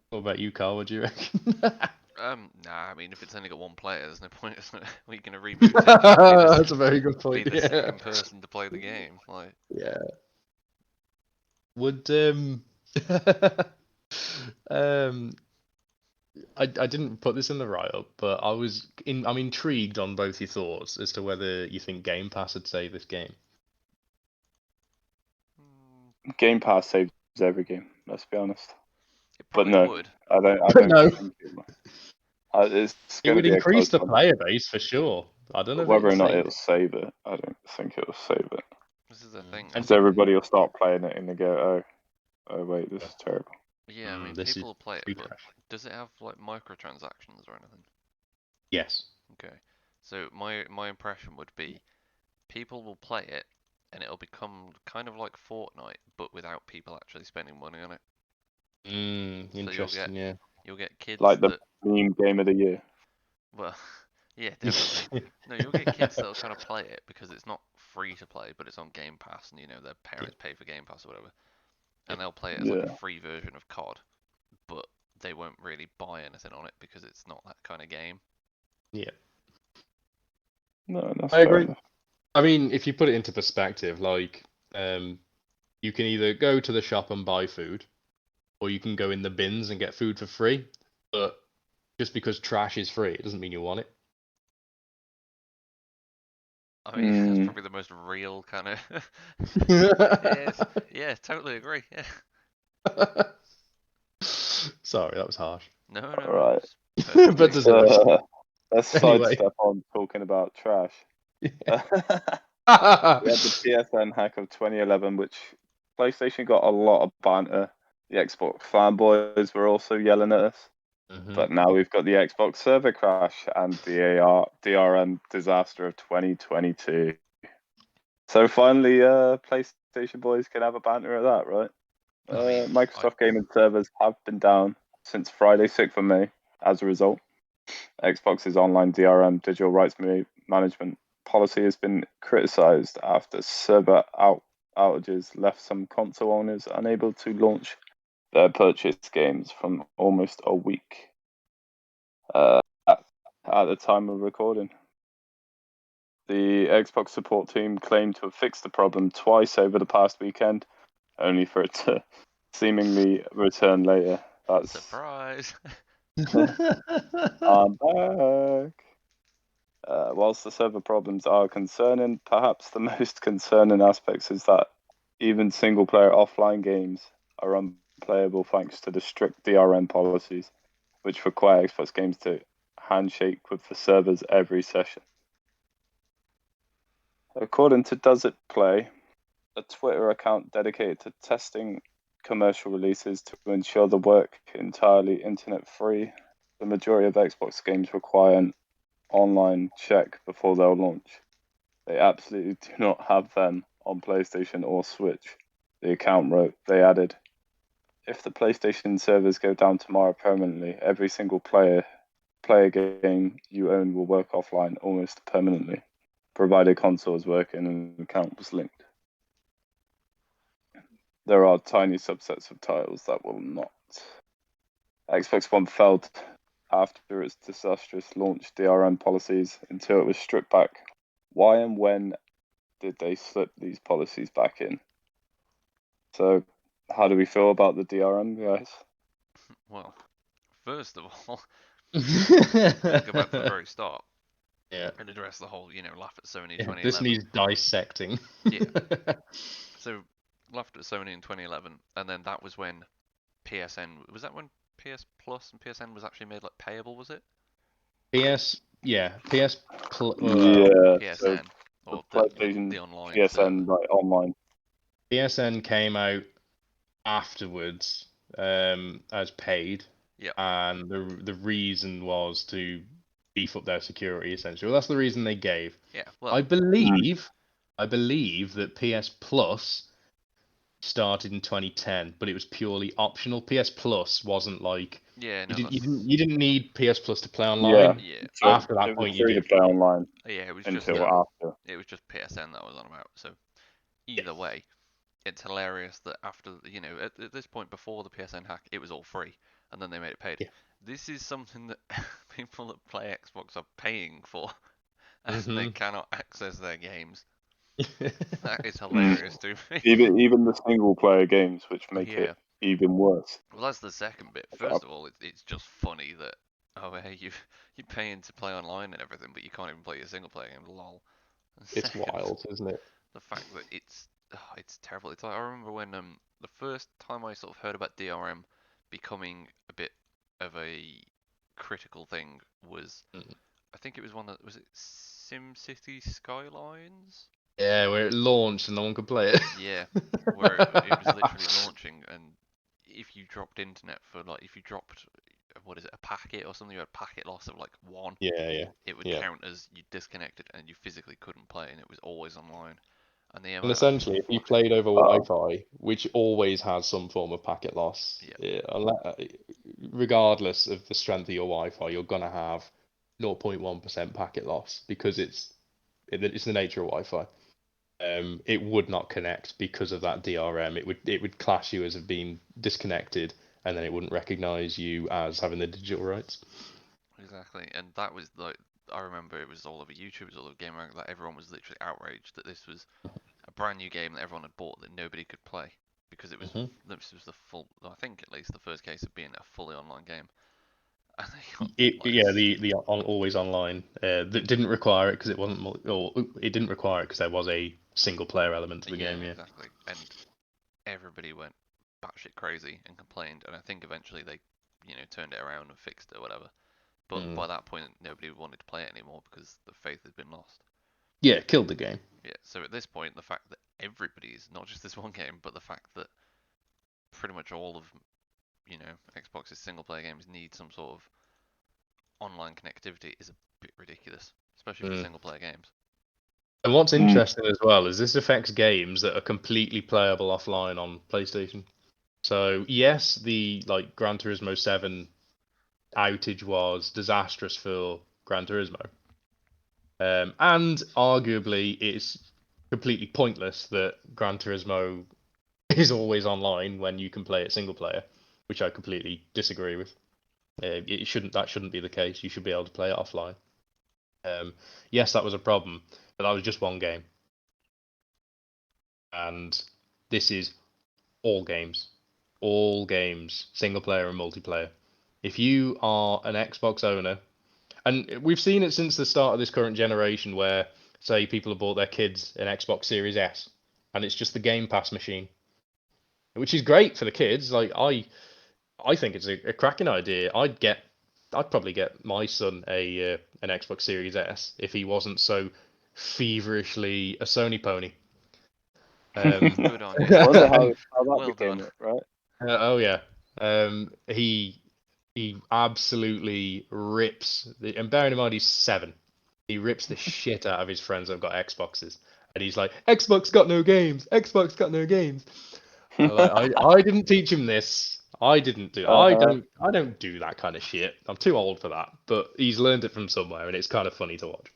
What about you, Carl? What do you reckon? Nah, I mean, if it's only got one player, there's no point, isn't it? We're gonna reboot it. That's a very good point. Be the second person to play the game, like. Yeah. Would I didn't put this in the write-up, but I'm intrigued on both your thoughts as to whether you think Game Pass would save this game. Game Pass saves every game. Let's be honest. It But probably no, would. I don't No. think it will. It's It going to would be a increase close the one. player base for sure. I don't know if Whether it'll or not save it'll it. save it, I don't think it'll save it. This is the thing. I And Because think, everybody will start playing it and they go, oh wait, this is terrible. yeah, I mean, this is people will play it, free but trash. does it have like microtransactions or anything? Yes. Okay. So my impression would be people will play it and it'll become kind of like Fortnite, but without people actually spending money on it. Interesting, yeah. You'll get kids Like the that, meme game of the year. well, yeah, definitely. No, you'll get kids that'll kind of play it because it's not free to play, but it's on Game Pass, and their parents pay for Game Pass or whatever, and they'll play it as like a Yeah. free version of COD, but they won't really buy anything on it because it's not that kind of game. Yeah. No, that's I fair agree. enough. I mean, if you put it into perspective, like, you can either go to the shop and buy food, or you can go in the bins and get food for free. But just because trash is free, it doesn't mean you want it. I mean, that's probably the most real kind of. Yes, yeah, totally agree. Yeah. Sorry, that was harsh. No, Right. it's perfectly But reasonable. there's Let's Anyway. sidestep on talking about trash. We had the PSN hack of 2011, which PlayStation got a lot of banter. The Xbox fanboys were also yelling at us. But now we've got the Xbox server crash and the DRM disaster of 2022. So finally, PlayStation boys can have a banter at that, right? I mean, Microsoft gaming servers have been down since Friday, 6th of May. As a result, Xbox's online DRM digital rights management policy has been criticized after server outages left some console owners unable to launch their purchased games from almost a week at the time of recording. The Xbox support team claimed to have fixed the problem twice over the past weekend, only for it to seemingly return later. That's surprise. I'm back. Whilst the server problems are concerning, perhaps the most concerning aspects is that even single-player offline games are unplayable thanks to the strict DRM policies, which require Xbox games to handshake with the servers every session. According to Does It Play, a Twitter account dedicated to testing commercial releases to ensure the work entirely internet-free, the majority of Xbox games require an online check before they'll launch. They absolutely do not have them on PlayStation or Switch. The account wrote. They added, if the PlayStation servers go down tomorrow permanently, every single player game you own will work offline almost permanently, provided console is working and the account was linked. There are tiny subsets of titles that will not. Xbox One failed after its disastrous launch DRM policies until it was stripped back. Why and when did they slip these policies back in? So, how do we feel about the DRM, guys? Well, first of all, let's go back to the very start. Yeah. And address the whole, laugh at Sony Yeah, 2011. this needs dissecting. Yeah. So, laughed at Sony in 2011, and then that was when PSN, was that when PS Plus and PSN was actually made like payable, was it? PS Yeah. PSN, So or PlayStation, the online PSN, server. like online. PSN came out afterwards as paid. Yeah. And the reason was to beef up their security, essentially. Well, that's the reason they gave. Yeah. Well, I believe that PS Plus started in 2010, but it was purely optional. PS Plus wasn't like yeah, no, you didn't need PS Plus to play online. yeah, So After that it point, was you free to did. play online yeah. It was just until after. it was just PSN that I was on about. So either way, it's hilarious that after at this point before the PSN hack, it was all free, and then they made it paid. Yeah. This is something that people that play Xbox are paying for, and they cannot access their games. That is hilarious to me. Even the single player games, which make it even worse. Well, that's the second bit. First of all, it's just funny that hey, you're paying to play online and everything, but you can't even play your single player game. Lol. And It's second, wild, isn't it? the fact that it's terrible. It's like I remember when the first time I sort of heard about DRM becoming a bit of a critical thing was I think it was was it SimCity Skylines? Yeah, where it launched and no one could play it. Yeah, where it was literally launching, and if you dropped internet for like if you dropped what is it, a packet or something, you had packet loss of like 1, Yeah. it would count as you disconnected and you physically couldn't play, and it was always online. And the And amount essentially, if you of played over Oh. Wi-Fi, which always has some form of packet loss, Yeah. regardless of the strength of your Wi-Fi, you're gonna have 0.1% packet loss because it's the nature of Wi-Fi. It would not connect because of that DRM. It would class you as being disconnected, and then it wouldn't recognize you as having the digital rights. Exactly, and that was like I remember it was all over YouTube, it was all over GameRank, that everyone was literally outraged that this was a brand new game that everyone had bought that nobody could play because it was this was the full, I think at least the first case of being a fully online game. And they got, like, The always online that didn't require it because it wasn't or it didn't require it because there was a single player element to the game. Yeah, exactly, and everybody went batshit crazy and complained, and I think eventually they turned it around and fixed it or whatever. But by that point, nobody wanted to play it anymore because the faith had been lost. Yeah, killed the game. Yeah, so at this point, the fact that everybody's, not just this one game, but the fact that pretty much all of, Xbox's single player games need some sort of online connectivity is a bit ridiculous, especially for single player games. And what's interesting as well is this affects games that are completely playable offline on PlayStation. So yes, the Gran Turismo 7 outage was disastrous for Gran Turismo. And arguably it's completely pointless that Gran Turismo is always online when you can play it single player, which I completely disagree with. That shouldn't be the case. You should be able to play it offline. Yes, that was a problem, but that was just one game. And this is all games, single player and multiplayer. If you are an Xbox owner, and we've seen it since the start of this current generation, where say people have bought their kids an Xbox Series S, and it's just the Game Pass machine, which is great for the kids. Like I think it's a cracking idea. I'd probably get my son an Xbox Series S if he wasn't so feverishly a Sony pony. Good on you. I wonder how that Well became done. it, right? Oh yeah. He absolutely rips and bearing in mind he's 7, he rips the shit out of his friends that've got Xboxes, and he's like, Xbox got no games. Xbox got no games. I didn't teach him this. I didn't do. I don't do that kind of shit. I'm too old for that. But he's learned it from somewhere, and it's kind of funny to watch.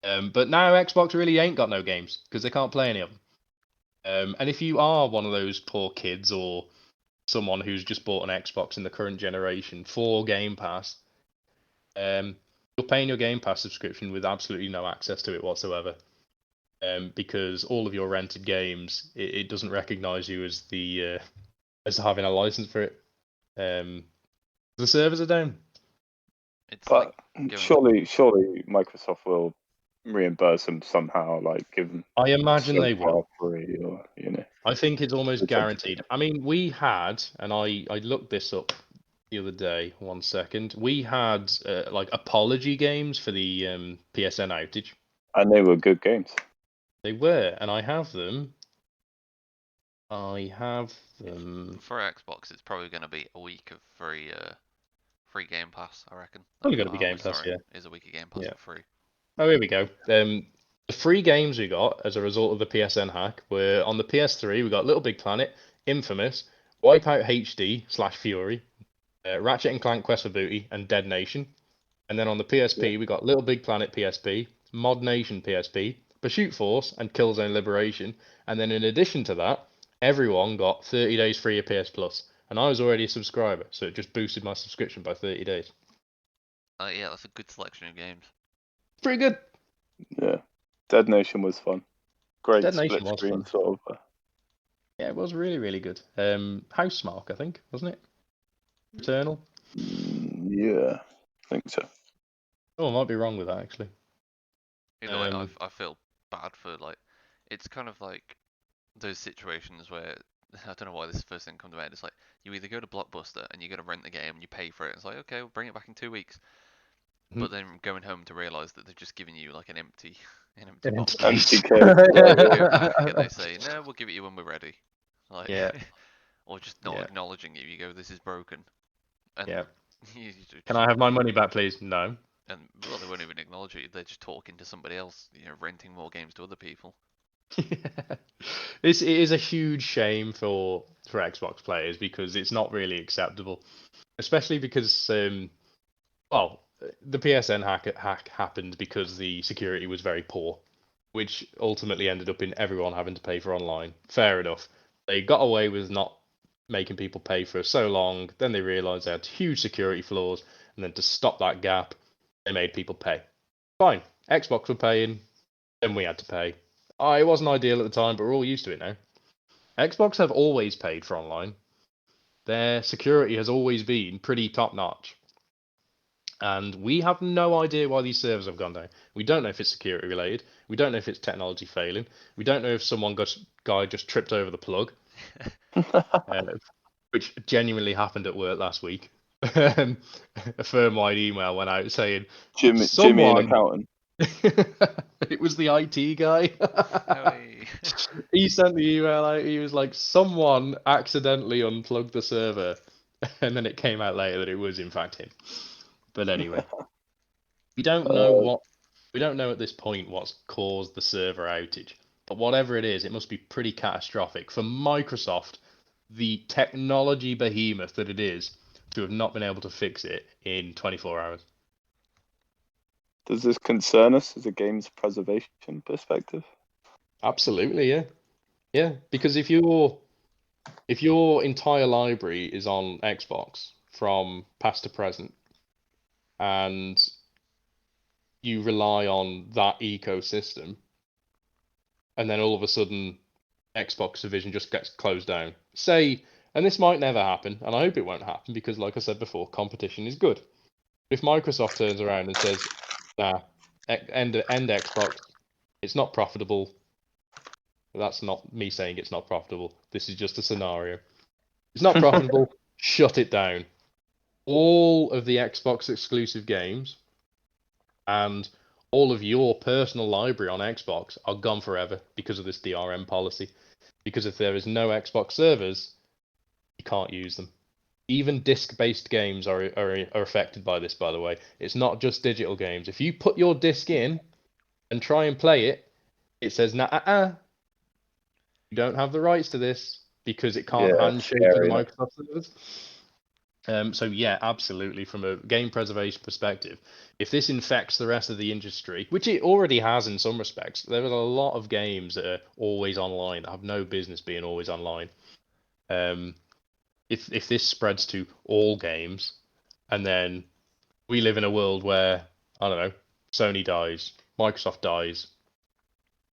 But now Xbox really ain't got no games because they can't play any of them. And if you are one of those poor kids or someone who's just bought an Xbox in the current generation for Game Pass, you're paying your Game Pass subscription with absolutely no access to it whatsoever. Because all of your rented games, it doesn't recognize you as as having a license for it. The servers are down. It's But like surely Microsoft will reimburse them somehow, like give them. I imagine they will. Free or I think it's almost Which guaranteed. I mean, we had, and I looked this up the other day. 1 second. We had apology games for the PSN outage. And they were good games. They were, and I have them. For Xbox, it's probably going to be a week of free Game Pass, I reckon. Probably going to be Game Pass, sorry, yeah. Is a week of Game Pass for free. Oh, here we go. The free games we got as a result of the PSN hack were on the PS3. We got Little Big Planet, Infamous, Wipeout HD / Fury, Ratchet and Clank Quest for Booty, and Dead Nation. And then on the PSP, we got Little Big Planet PSP, Mod Nation PSP, Pursuit Force, and Killzone Liberation. And then in addition to that, everyone got 30 days free of PS Plus. And I was already a subscriber, so it just boosted my subscription by 30 days. Yeah, that's a good selection of games. Pretty good. Yeah, Dead Nation was fun. Great Dead split Nation was screen fun. sort of. Yeah, it was really, really good. Housemarque, I think, wasn't it? Eternal? Yeah, I think so. Oh, I might be wrong with that, actually. Either way, I feel bad for like, it's kind of like those situations where I don't know why this is the first thing comes to mind. It's like you either go to Blockbuster and you got to rent the game and you pay for it. It's like, okay, we'll bring it back in 2 weeks. But then going home to realise that they've just given you like an empty box. Empty case. You go back and they say, no, we'll give it you when we're ready. Like, Yeah. or just not acknowledging you. You go, this is broken. And Yeah. you Can I have my money back, please? No. And well, they won't even acknowledge you. They're just talking to somebody else. Renting more games to other people. It is a huge shame for Xbox players because it's not really acceptable, especially because the PSN hack happened because the security was very poor, which ultimately ended up in everyone having to pay for online. Fair enough. They got away with not making people pay for so long, then they realized they had huge security flaws, and then to stop that gap, they made people pay. Fine. Xbox were paying, then we had to pay. It wasn't ideal at the time, but we're all used to it now. Xbox have always paid for online. Their security has always been pretty top notch. And we have no idea why these servers have gone down. We don't know if it's security related. We don't know if it's technology failing. We don't know if guy just tripped over the plug, which genuinely happened at work last week. A firm-wide email went out saying, Jimmy, an accountant. It was the IT guy. He sent the email out. He was like, someone accidentally unplugged the server, and then it came out later that it was in fact him. But anyway, we don't know at this point what's caused the server outage. But whatever it is, it must be pretty catastrophic for Microsoft, the technology behemoth that it is, to have not been able to fix it in 24 hours. Does this concern us as a games preservation perspective? Absolutely, yeah. Yeah, because if your entire library is on Xbox from past to present, and you rely on that ecosystem, and then all of a sudden Xbox division just gets closed down. Say, and this might never happen, and I hope it won't happen because, like I said before, competition is good. If Microsoft turns around and says, "Nah, end Xbox, it's not profitable," that's not me saying it's not profitable. This is just a scenario. It's not profitable. Shut it down. All of the Xbox exclusive games and all of your personal library on Xbox are gone forever because of this DRM policy. Because if there is no Xbox servers, you can't use them. Even disc-based games are affected by this, by the way. It's not just digital games. If you put your disc in and try and play it, it says, nah, you don't have the rights to this because it can't handshake to the Microsoft servers. So yeah, absolutely. From a game preservation perspective, if this infects the rest of the industry, which it already has in some respects, there are a lot of games that are always online that have no business being always online. If this spreads to all games, and then we live in a world where, I don't know, Sony dies, Microsoft dies,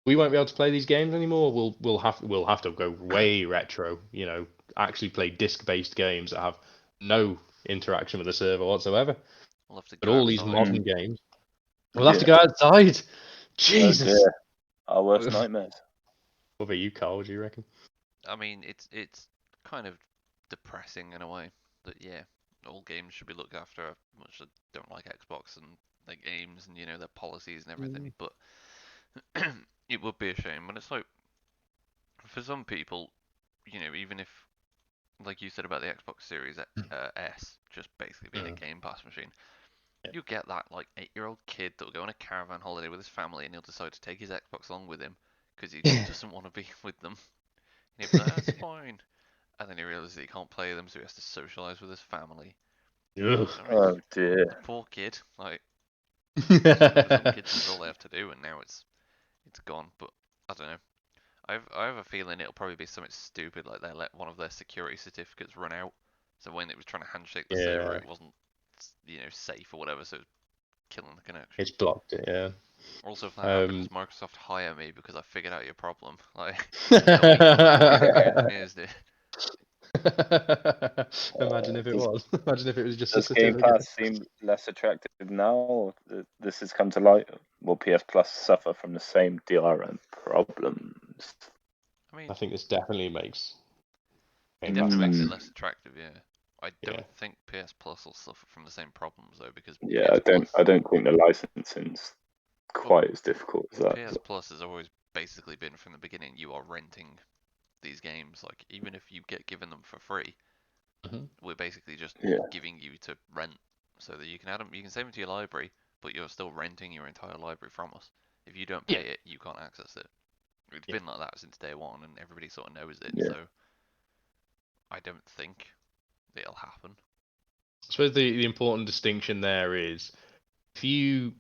we won't be able to play these games anymore. We'll have to go way retro. Actually play disc-based games that have no interaction with the server whatsoever. We'll have to but go all outside. these modern games, we'll have to go outside. Jesus, our worst nightmares. What about you, Carl? What do you reckon? I mean, it's kind of depressing in a way that all games should be looked after. Much I don't like Xbox and their games and their policies and everything, but it would be a shame. But it's like for some people, even if, like you said about the Xbox Series S, just basically being a Game Pass machine, you get that like 8-year-old kid that'll go on a caravan holiday with his family and he'll decide to take his Xbox along with him because he just doesn't want to be with them. And he'll be like, that's fine. And then he realizes that he can't play them, so he has to socialize with his family. Oh dear. The poor kid. Like, some kids is all they have to do, and now it's gone. But I don't know. I have a feeling it'll probably be something stupid, like they let one of their security certificates run out. So when it was trying to handshake the server, it wasn't, safe or whatever. So it was killing the connection. It's blocked it, yeah. Also, if that happens, Microsoft hire me because I figured out your problem. Like, engineers did. Imagine if it was. Imagine if it was just a Does Game certificate. Pass seem less attractive now, or this has come to light? Will PS Plus suffer from the same DRM problems? I mean, I think this definitely makes. it definitely makes it less attractive. Yeah. I don't Yeah. think PS Plus will suffer from the same problems though, because Yeah, PS Plus, I don't think the licensing's quite as difficult as that. PS Plus has always basically been from the beginning. You are renting these games, like even if you get given them for free, we're basically just giving you to rent, so that you can add them, you can save them to your library, but you're still renting your entire library from us. If you don't pay it, you can't access it. It's been like that since day one, and everybody sort of knows it. So I don't think it'll happen. I suppose the important distinction there is if you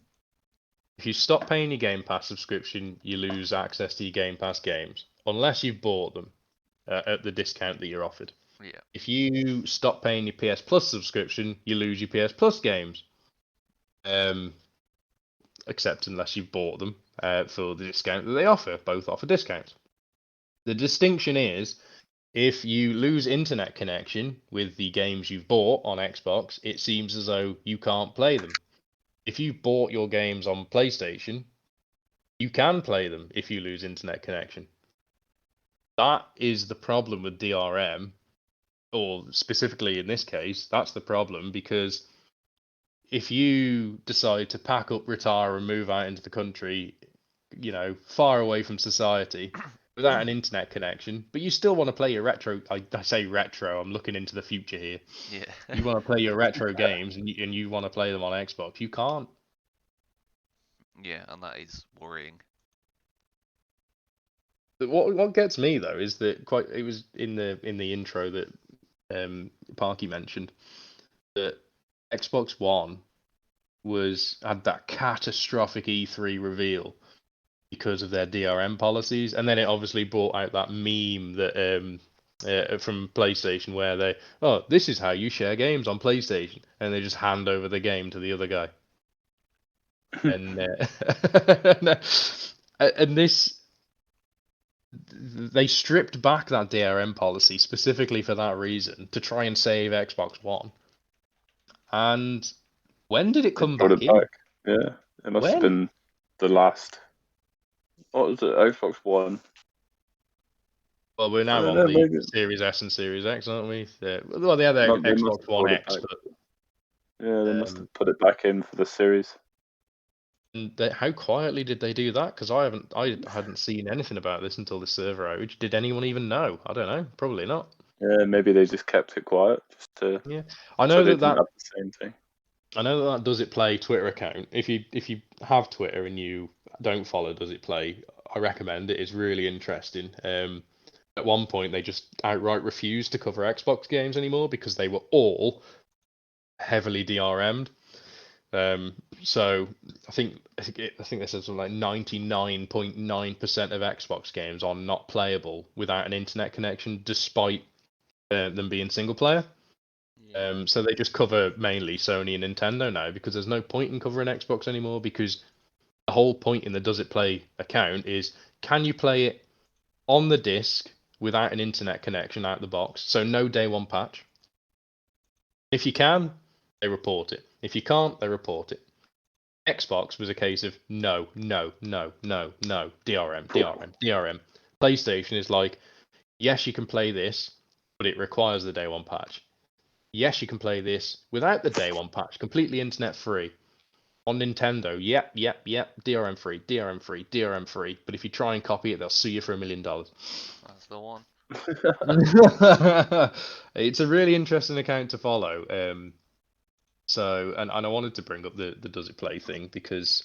stop paying your Game Pass subscription, you lose access to your Game Pass games unless you've bought them at the discount that you're offered. Yeah. If you stop paying your PS Plus subscription, you lose your PS Plus games. Except unless you've bought them for the discount that they offer. Both offer discounts. The distinction is, if you lose internet connection with the games you've bought on Xbox, it seems as though you can't play them. If you bought your games on PlayStation, you can play them if you lose internet connection. That is the problem with DRM, or specifically in this case, that's the problem, because if you decide to pack up, retire, and move out into the country, far away from society, without an internet connection, but you still want to play your retro. I say retro. I'm looking into the future here. Yeah. You want to play your retro games, and you want to play them on Xbox. You can't. Yeah, and that is worrying. But what gets me though is that it was in the intro that Parky mentioned that Xbox One had that catastrophic E3 reveal because of their DRM policies, and then it obviously brought out that meme that from PlayStation where this is how you share games on PlayStation, and they just hand over the game to the other guy, and and this they stripped back that DRM policy specifically for that reason to try and save Xbox One. And when did it come back in? Yeah, it must have been the last. What was it? Xbox One. Well, we're now on the Series S and Series X, aren't we? Well, they had Xbox One X, but yeah, they must have put it back in for the series. And how quietly did they do that? Because I hadn't seen anything about this until the server outage. Did anyone even know? I don't know. Probably not. Yeah, maybe they just kept it quiet just to. Yeah, I know that have the same thing. I know that Does It Play Twitter account. If you have Twitter and you don't follow Does It Play, I recommend it. It's really interesting. At one point, they just outright refused to cover Xbox games anymore because they were all heavily DRM'd. So I think they said something like 99.9% of Xbox games are not playable without an internet connection, despite them being single player. So they just cover mainly Sony and Nintendo now because there's no point in covering Xbox anymore, because the whole point in the Does It Play account is, can you play it on the disc without an internet connection out the box? So no day one patch. If you can, they report it. If you can't, they report it. Xbox was a case of no, DRM. PlayStation is like, yes, you can play this, but it requires the day one patch. Yes, you can play this without the day one patch, completely internet free. On Nintendo, yep, DRM free. But if you try and copy it, they'll sue you for $1 million. That's the one. It's a really interesting account to follow. So, and I wanted to bring up the Does It Play thing because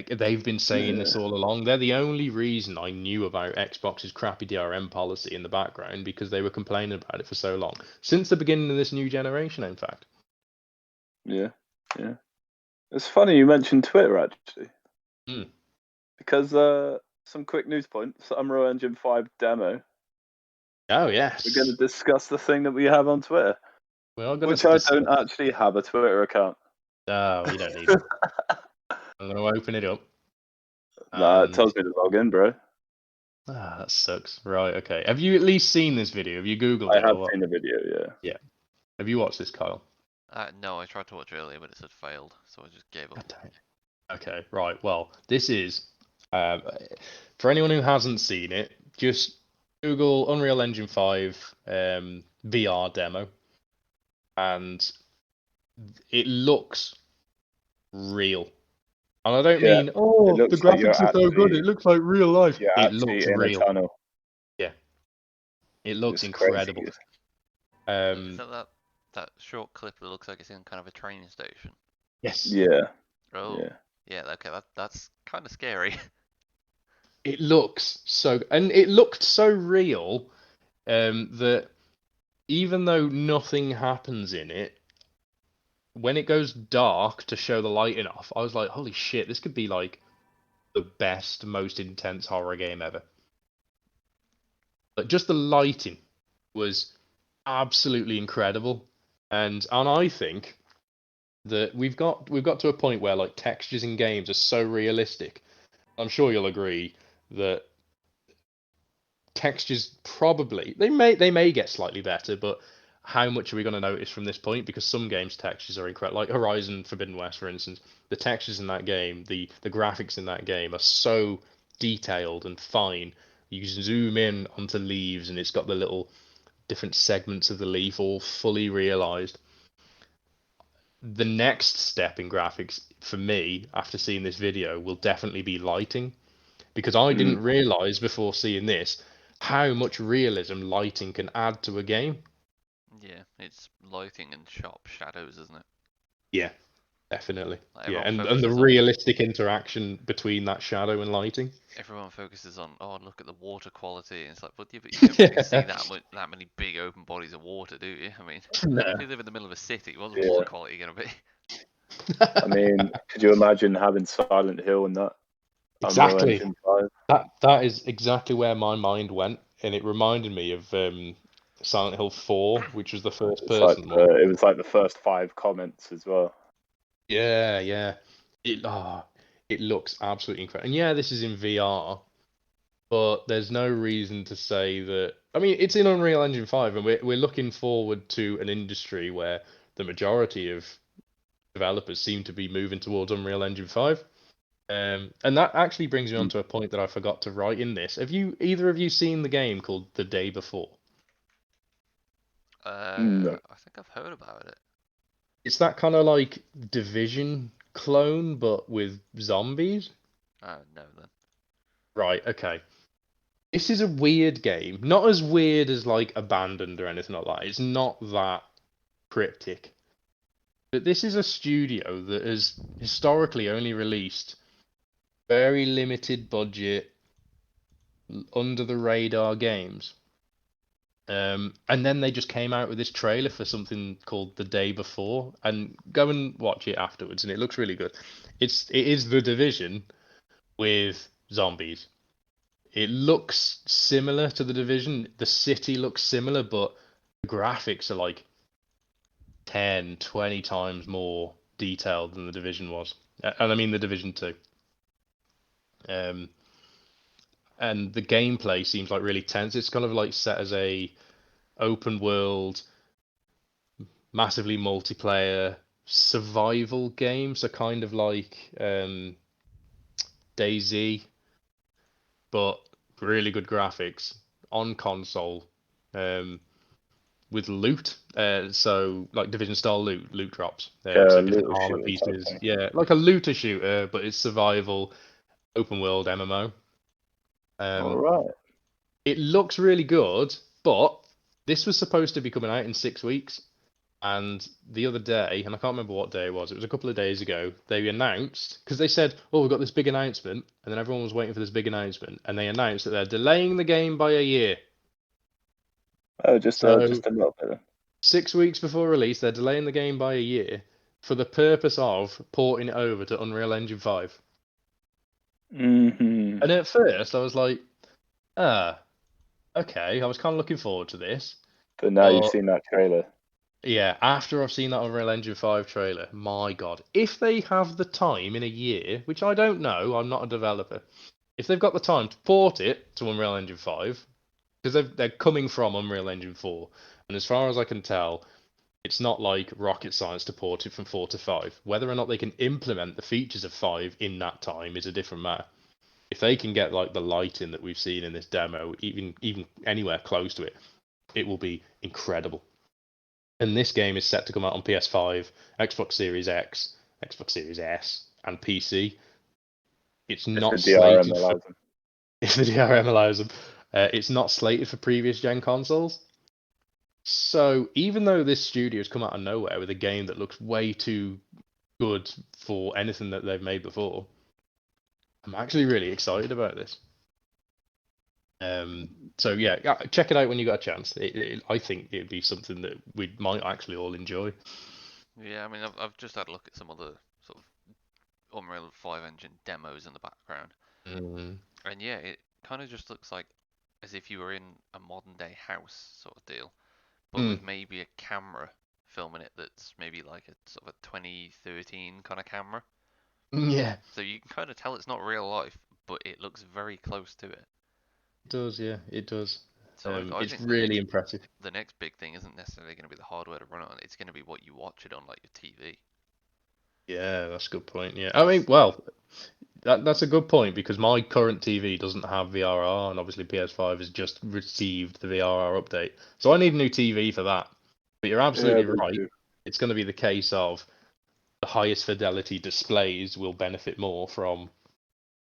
they've been saying this all along. They're the only reason I knew about Xbox's crappy DRM policy in the background, because they were complaining about it for so long. Since the beginning of this new generation, in fact. Yeah. It's funny you mentioned Twitter, actually. Because some quick news points. Unreal Engine 5 demo. Oh, yes. We're going to discuss the thing that we have on Twitter. Which I don't actually have a Twitter account. Oh, you don't need it. I'm going to to open it up. Nah, it And- tells me to log in, bro. that sucks. Right, okay. Have you at least seen this video? Have you Googled I it? have or what? seen the video, yeah. Have you watched this, Kyle? No, I tried to watch earlier, but it said failed, so I just gave up. God damn it. Okay, right. Well, this is for anyone who hasn't seen it, just Google Unreal Engine 5 VR demo, and it looks real. And I don't Yeah, mean, oh, looks the like you're graphics are so good, actually- it looks like real life. You're It actually looks in real. a tunnel. It looks It's incredible. crazy. Is that short clip that looks like it's in kind of a train station? Yes. Yeah. Oh, Yeah. yeah. Okay, that's kind of scary. It looks so, and it looked so real that even though nothing happens in it, when it goes dark to show the lighting off, I was like, holy shit, this could be like the best, most intense horror game ever. But just the lighting was absolutely incredible. And I think that we've got to a point where like textures in games are so realistic. I'm sure you'll agree that textures probably they may get slightly better, but how much are we going to notice from this point? Because some games textures are incredible, like Horizon Forbidden West, for instance. The textures in that game, the graphics in that game are so detailed and fine. You zoom in onto leaves, and it's got the little different segments of the leaf all fully realized. The next step in graphics for me, after seeing this video, will definitely be lighting, because I didn't realize before seeing this how much realism lighting can add to a game. Yeah, it's lighting and sharp shadows, isn't it? Yeah, definitely. Like, Yeah, everyone and the focuses on- realistic interaction between that shadow and lighting. Everyone focuses on, oh, look at the water quality. And it's like, but, yeah, but you don't really see that many big open bodies of water, do you? I mean, No. if you live in the middle of a city, what's the Yeah. water quality going to be? I mean, could you imagine having Silent Hill and that? Unreal Exactly. Engine 5? That is exactly where my mind went, and it reminded me of Silent Hill 4, which was the first It's like person one. it was like the first 5 comments as well. Yeah. It looks absolutely incredible. And yeah, this is in VR, but there's no reason to say that. I mean, it's in Unreal Engine 5, and we're looking forward to an industry where the majority of developers seem to be moving towards Unreal Engine 5. And that actually brings me on to a point that I forgot to write in this. Have either of you seen the game called The Day Before? No. I think I've heard about it. It's that kind of like Division clone, but with zombies. No then. Right, okay. This is a weird game. Not as weird as like Abandoned or anything like that. It's not that cryptic. But this is a studio that has historically only released very limited budget, under the radar games. And then they just came out with this trailer for something called The Day Before, and go and watch it afterwards, and it looks really good. It is The Division with zombies. It looks similar to The Division. The city looks similar, but the graphics are like 10, 20 times more detailed than The Division was. And I mean The Division 2. And the gameplay seems like really tense. It's kind of like set as a open world, massively multiplayer survival game. So kind of like DayZ, but really good graphics on console, with loot. So like Division style loot drops. So different looter armor shooter type pieces. thing. Yeah, like a looter shooter, but it's survival, open world MMO. All right. It looks really good, but this was supposed to be coming out in 6 weeks. And the other day, and I can't remember what day it was a couple of days ago, they announced, because they said, oh, we've got this big announcement, and then everyone was waiting for this big announcement, and they announced that they're delaying the game by a year. Oh, just a little bit. 6 weeks before release, they're delaying the game by a year for the purpose of porting it over to Unreal Engine 5. Mm-hmm. And at first, I was like, okay, I was kind of looking forward to this. But now you've But seen that trailer. Yeah, after I've seen that Unreal Engine 5 trailer, my God, if they have the time in a year, which I don't know, I'm not a developer, if they've got the time to port it to Unreal Engine 5, because they're coming from Unreal Engine 4, and as far as I can tell, it's not like rocket science to port it from 4 to 5. Whether or not they can implement the features of 5 in that time is a different matter. If they can get like the lighting that we've seen in this demo, even anywhere close to it, it will be incredible. And this game is set to come out on PS5, Xbox Series X, Xbox Series S, and PC. It's If not the DRM slated for allows them. if the DRM allows them. It's not slated for previous gen consoles. So even though this studio has come out of nowhere with a game that looks way too good for anything that they've made before, I'm actually really excited about this. So yeah, check it out when you got a chance. I think it'd be something that we might actually all enjoy. Yeah, I mean, I've just had a look at some other sort of Unreal 5 engine demos in the background, and yeah, it kind of just looks like as if you were in a modern day house sort of deal, but with maybe a camera filming it that's maybe like a sort of a 2013 kind of camera. Yeah, So you can kind of tell it's not real life, but it looks very close to it. it does. Yeah, it does. So I It's think really impressive. the next big thing isn't necessarily going to be the hardware to run it on. It's going to be what you watch it on, like your TV. Yeah, that's a good point. Yeah, I mean, well, that's a good point because my current TV doesn't have VRR, and obviously PS5 has just received the VRR update, so I need a new TV for that. But you're absolutely right. It's going to be the case of the highest fidelity displays will benefit more from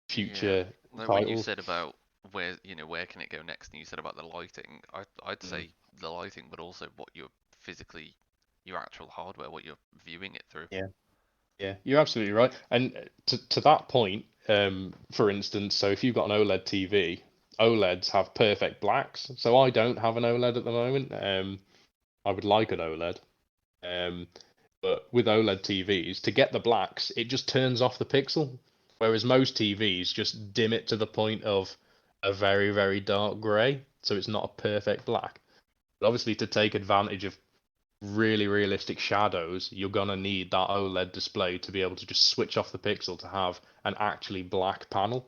future like what you titles. said about where can it go next, and you said about the lighting. I'd say the lighting, but also what you're physically, your actual hardware, what you're viewing it through. Yeah, you're absolutely right. And to that point, for instance, so if you've got an OLED TV, OLEDs have perfect blacks. So I don't have an OLED at the moment. I would like an OLED. But with OLED TVs, to get the blacks, it just turns off the pixel. Whereas most TVs just dim it to the point of a very, very dark grey. So it's not a perfect black. But obviously, to take advantage of really realistic shadows, you're gonna need that OLED display to be able to just switch off the pixel to have an actually black panel.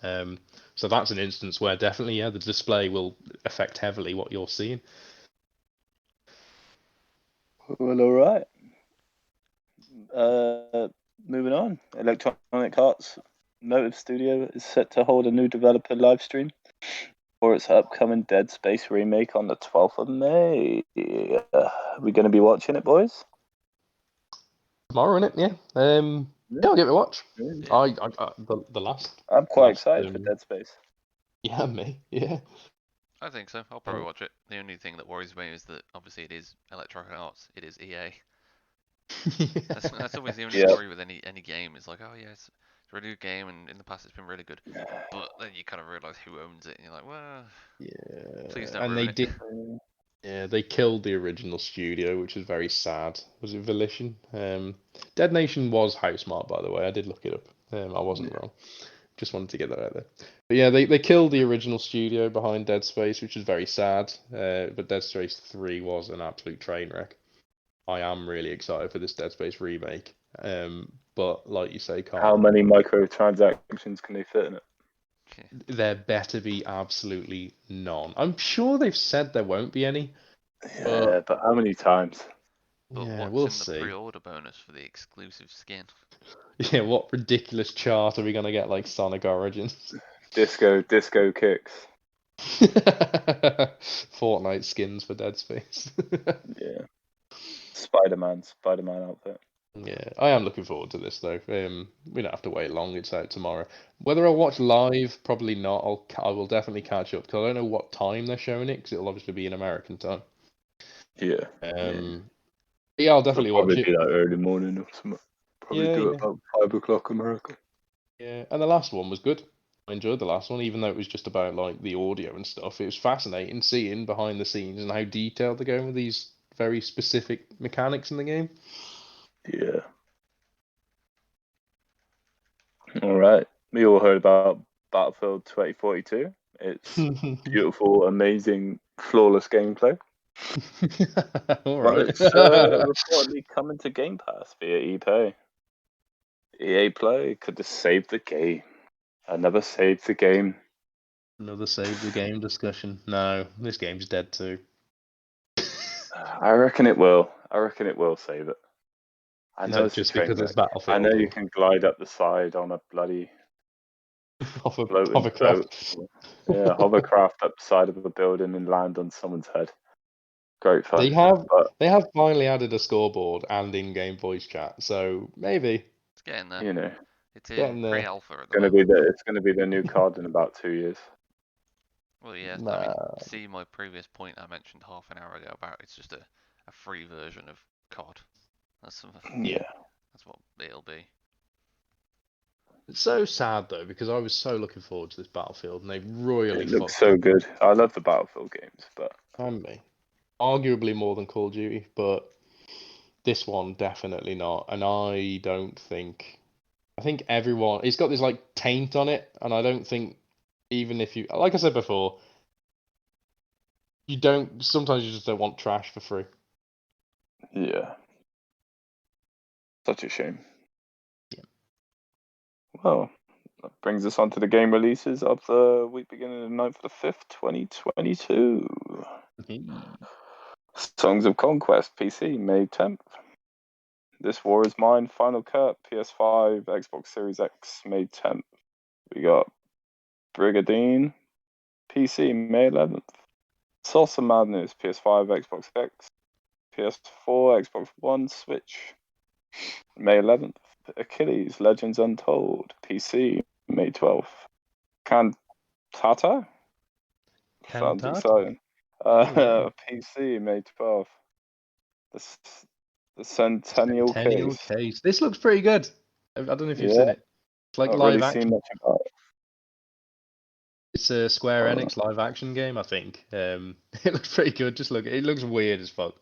So that's an instance where definitely, yeah, the display will affect heavily what you're seeing. Well, all right. Moving on. Electronic Arts Motive Studio is set to hold a new developer live stream for its upcoming Dead Space remake on the 12th of May. Are we going to be watching it, boys? Tomorrow, innit? Yeah. Yeah, I'll give it a watch. Yeah. The last. I'm quite excited for Dead Space. Yeah, me. Yeah. I think so. I'll probably watch it. The only thing that worries me is that obviously it is Electronic Arts. It is EA. That's always the only worry with any game. It's like, oh yeah, it's a really good game, and in the past it's been really good. But then you kind of realize who owns it, and you're like, well, please don't ruin it. Yeah, they killed the original studio, which was very sad. Was it Volition? Dead Nation was Housemarque, by the way. I did look it up. I wasn't wrong. Just wanted to get that out there. But yeah, they killed the original studio behind Dead Space, which is very sad. But Dead Space 3 was an absolute train wreck. I am really excited for this Dead Space remake. But like you say, Carl, how many microtransactions can they fit in it? there better be absolutely none. I'm sure they've said there won't be any. Yeah, but how many times? But Yeah, what's we'll in see. the pre-order bonus for the exclusive skin? Yeah, what ridiculous chart are we gonna get like Sonic Origins? Disco kicks. Fortnite skins for Dead Space. Yeah. Spider-Man outfit. Yeah, I am looking forward to this though. We don't have to wait long. It's out tomorrow. Whether I'll watch live, probably not. I will definitely catch up because I don't know what time they're showing it because it'll obviously be in American time. Yeah. Yeah, I'll definitely watch it. Probably be like early morning or something. Probably do it about 5 o'clock America. Yeah, and the last one was good. I enjoyed the last one, even though it was just about like the audio and stuff. It was fascinating seeing behind the scenes and how detailed they're going with these very specific mechanics in the game. Yeah. All right. We all heard about Battlefield 2042. It's beautiful, amazing, flawless gameplay. All Well, right. it's reportedly coming to Game Pass via ePay. EA Play could have saved the game. I never saved the game. Another save the game discussion. No, this game's dead too. I reckon it will. I reckon it will save it. I Is know that it's a just train because it's wreck. Battlefield? I know you can glide up the side on a bloody Off a floating boat. hovercraft. Yeah, hovercraft up the side of a building and land on someone's head. Great fun. They have But they have finally added a scoreboard and in-game voice chat, so maybe It's getting there. you know, It's in getting there. pre-alpha at the moment. it's gonna be the new card in about 2 years. Well, yeah. I mean, Nah. see my previous point I mentioned half an hour ago about it's just a free version of COD. That's Yeah. that's what it'll be. It's so sad though because I was so looking forward to this Battlefield, and they royally It looks fucked so up good. I love the Battlefield games, but on me. Arguably more than Call of Duty, but this one definitely not. And I think everyone, it's got this like taint on it, and I don't think even if you, like I said before, sometimes you just don't want trash for free. yeah. Such a shame. Yeah. Well, that brings us on to the game releases of the week beginning the 9th of the 5th, 2022. Songs of Conquest, PC, May 10th. This War Is Mine, Final Cut, PS5, Xbox Series X, May 10th. We got Brigadine, PC, May 11th. Sauce of Madness, PS5, Xbox X, PS4, Xbox One, Switch, May 11th. Achilles, Legends Untold, PC, May 12th. Cantata? Sounds Cantata? exciting. Yeah. PC, May 12th. The Centennial Centennial Case. Case. This looks pretty good. I don't know if you've Yeah, seen it. It's like not live really action. seen much about it. It's a Square Oh. Enix live action game, I think. It looks pretty good. Just look, it looks weird as fuck.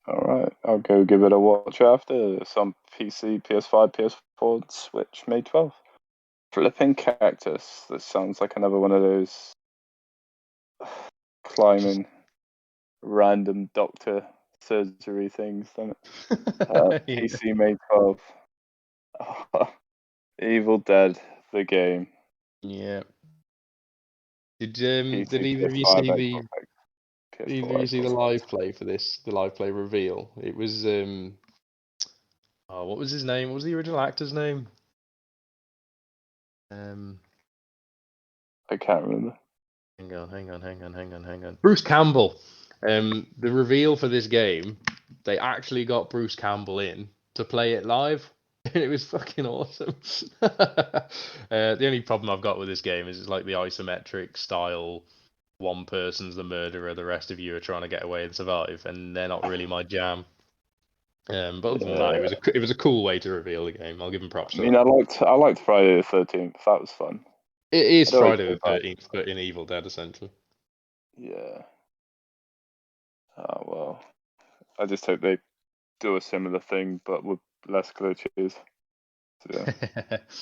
Alright, I'll go give it a watch after. It's on PC, PS5, PS4, and Switch, May 12th. Flipping Cactus. This sounds like another one of those climbing random doctor surgery things, doesn't it? Yeah. PC, May 12th. Evil Dead, the game. Yeah. Did PC, either of you PS5, see Xbox X, either PS4, of you see the Xbox live X. play for this? The live play reveal. It was oh, what was his name? What was the original actor's name? I can't remember. Hang on. Bruce Campbell. The reveal for this game, they actually got Bruce Campbell in to play it live. And it was fucking awesome. The only problem I've got with this game is it's like the isometric style. One person's the murderer, the rest of you are trying to get away and survive, and they're not really my jam. But other than that, it was a cool way to reveal the game. I'll give them props I for mean, that. I liked Friday the 13th. That was fun. It is I'd always Friday go the back. 13th, but in Evil Dead, essentially. Yeah. Oh, well. I just hope they do a similar thing, but with less glitches. So,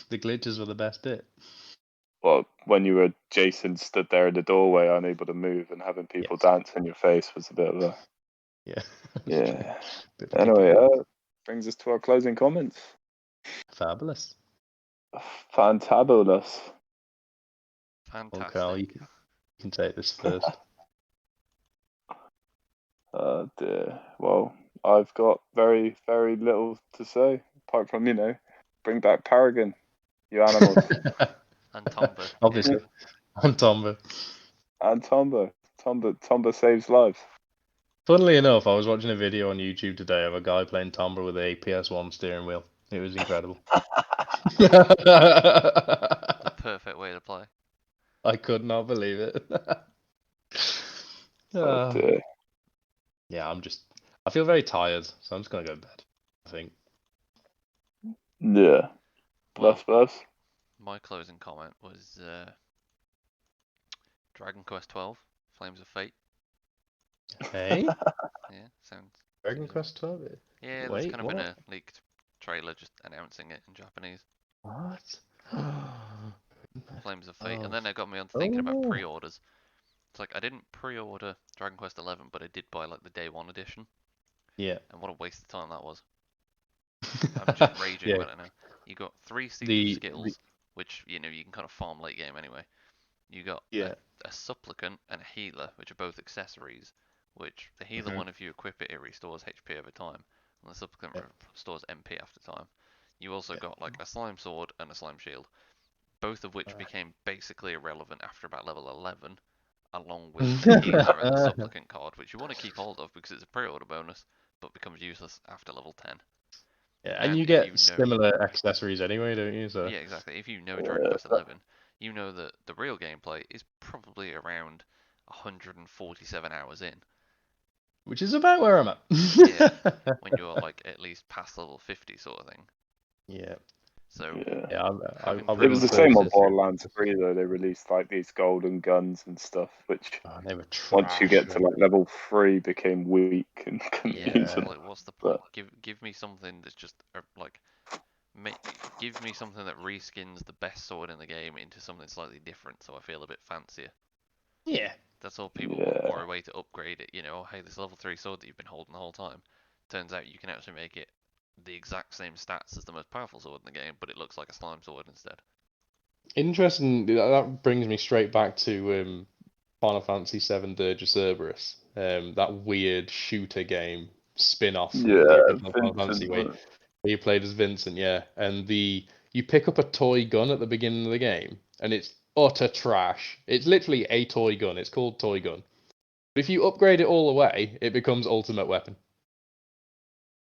The glitches were the best bit. well, when you were Jason stood there in the doorway, unable to move, and having people dance in your face was a bit of a... Yeah. Yeah. Bit of a Anyway, kicker. brings us to our closing comments. Fabulous. Fantabulous. Well, Fantastic. Carl, you can take this first. Dear. Well, I've got very, very little to say, apart from, bring back Paragon, you animals. And Tomba. Obviously. And Tomba. And Tomba. Tomba saves lives. Funnily enough, I was watching a video on YouTube today of a guy playing Tomba with a PS1 steering wheel. It was incredible. The perfect way to play. I could not believe it. Oh dear. Yeah, I feel very tired, so I'm just gonna go to bed, I think. Yeah. Well, Bless. my closing comment was Dragon Quest 12, Flames of Fate. Hey? Yeah, sounds. Dragon Quest 12? Yeah, there's Wait, kind of what? been a leaked trailer just announcing it in Japanese. What? Flames of Fate. Oh. And then it got me on thinking about Oh. pre-orders. It's like I didn't pre-order Dragon Quest 11, but I did buy like the day one edition, Yeah. and what a waste of time that was. I'm just raging Yeah. about it now. You got 3 seasoned The- skills, which you can kind of farm late game anyway. You got Yeah. a supplicant and a healer, which are both accessories. Which the healer one, if you equip it, it restores HP over time, and the supplicant restores MP after time. You also got like a slime sword and a slime shield, both of which became basically irrelevant after about level 11, along with the healer and the supplicant card, which you want to keep hold of because it's a pre-order bonus, but becomes useless after level 10. Yeah, And you if get you know- similar accessories anyway, don't you? So Yeah, exactly. If you know Dragon Quest 11, you know that the real gameplay is probably around 147 hours in, which is about where I'm at. Yeah. when you're like at least past level 50 sort of thing. Yeah. So Yeah, having I've It was the been same on forced to- Borderlands 3 though. They released like these golden guns and stuff, which Oh, they were trash. once you get to like level 3 became weak and couldn't yeah, use them. like what's the point? Give me something that's just like give me something that reskins the best sword in the game into something slightly different, so I feel a bit fancier. Yeah. That's all people want, or a way to upgrade it. Oh, hey, this level 3 sword that you've been holding the whole time. Turns out you can actually make it the exact same stats as the most powerful sword in the game, but it looks like a slime sword instead. Interesting. That brings me straight back to Final Fantasy VII Dirge of Cerberus. That weird shooter game spin-off from the original Final Fantasy where you played as Vincent, yeah. And you pick up a toy gun at the beginning of the game, and it's utter trash. It's literally a toy gun. It's called Toy Gun. But if you upgrade it all the way, it becomes Ultimate Weapon.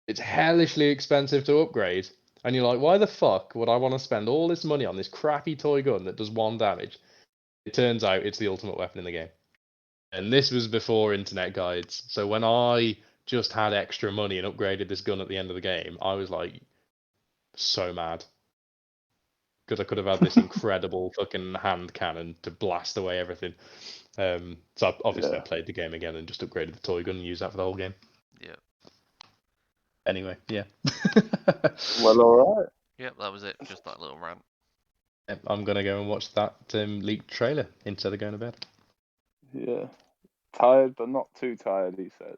It's hellishly expensive to upgrade. And you're like, why the fuck would I want to spend all this money on this crappy toy gun that does 1 damage? It turns out it's the ultimate weapon in the game. And this was before internet guides. So when I just had extra money and upgraded this gun at the end of the game, I was like, so mad. Because I could have had this incredible fucking hand cannon to blast away everything. So I obviously played the game again and just upgraded the toy gun and used that for the whole game. Yeah. Anyway, yeah. Well, alright. Yep, that was it. Just that little rant. I'm going to go and watch that leaked trailer instead of going to bed. Yeah. Tired, but not too tired, he says.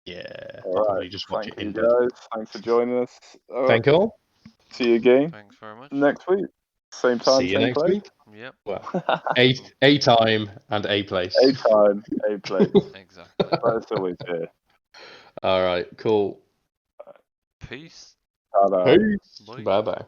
Yeah. All I'll right. probably just watch Thank it you, in bed. guys. Thanks for joining us. Thank you all. See you again Thanks very much. next week. Same time, See you same next place. week. Yep. Well, a time and a place. A time, a place. Exactly. But it's always here. All right, cool. Peace. Ta-da. Peace. Bye. Bye bye.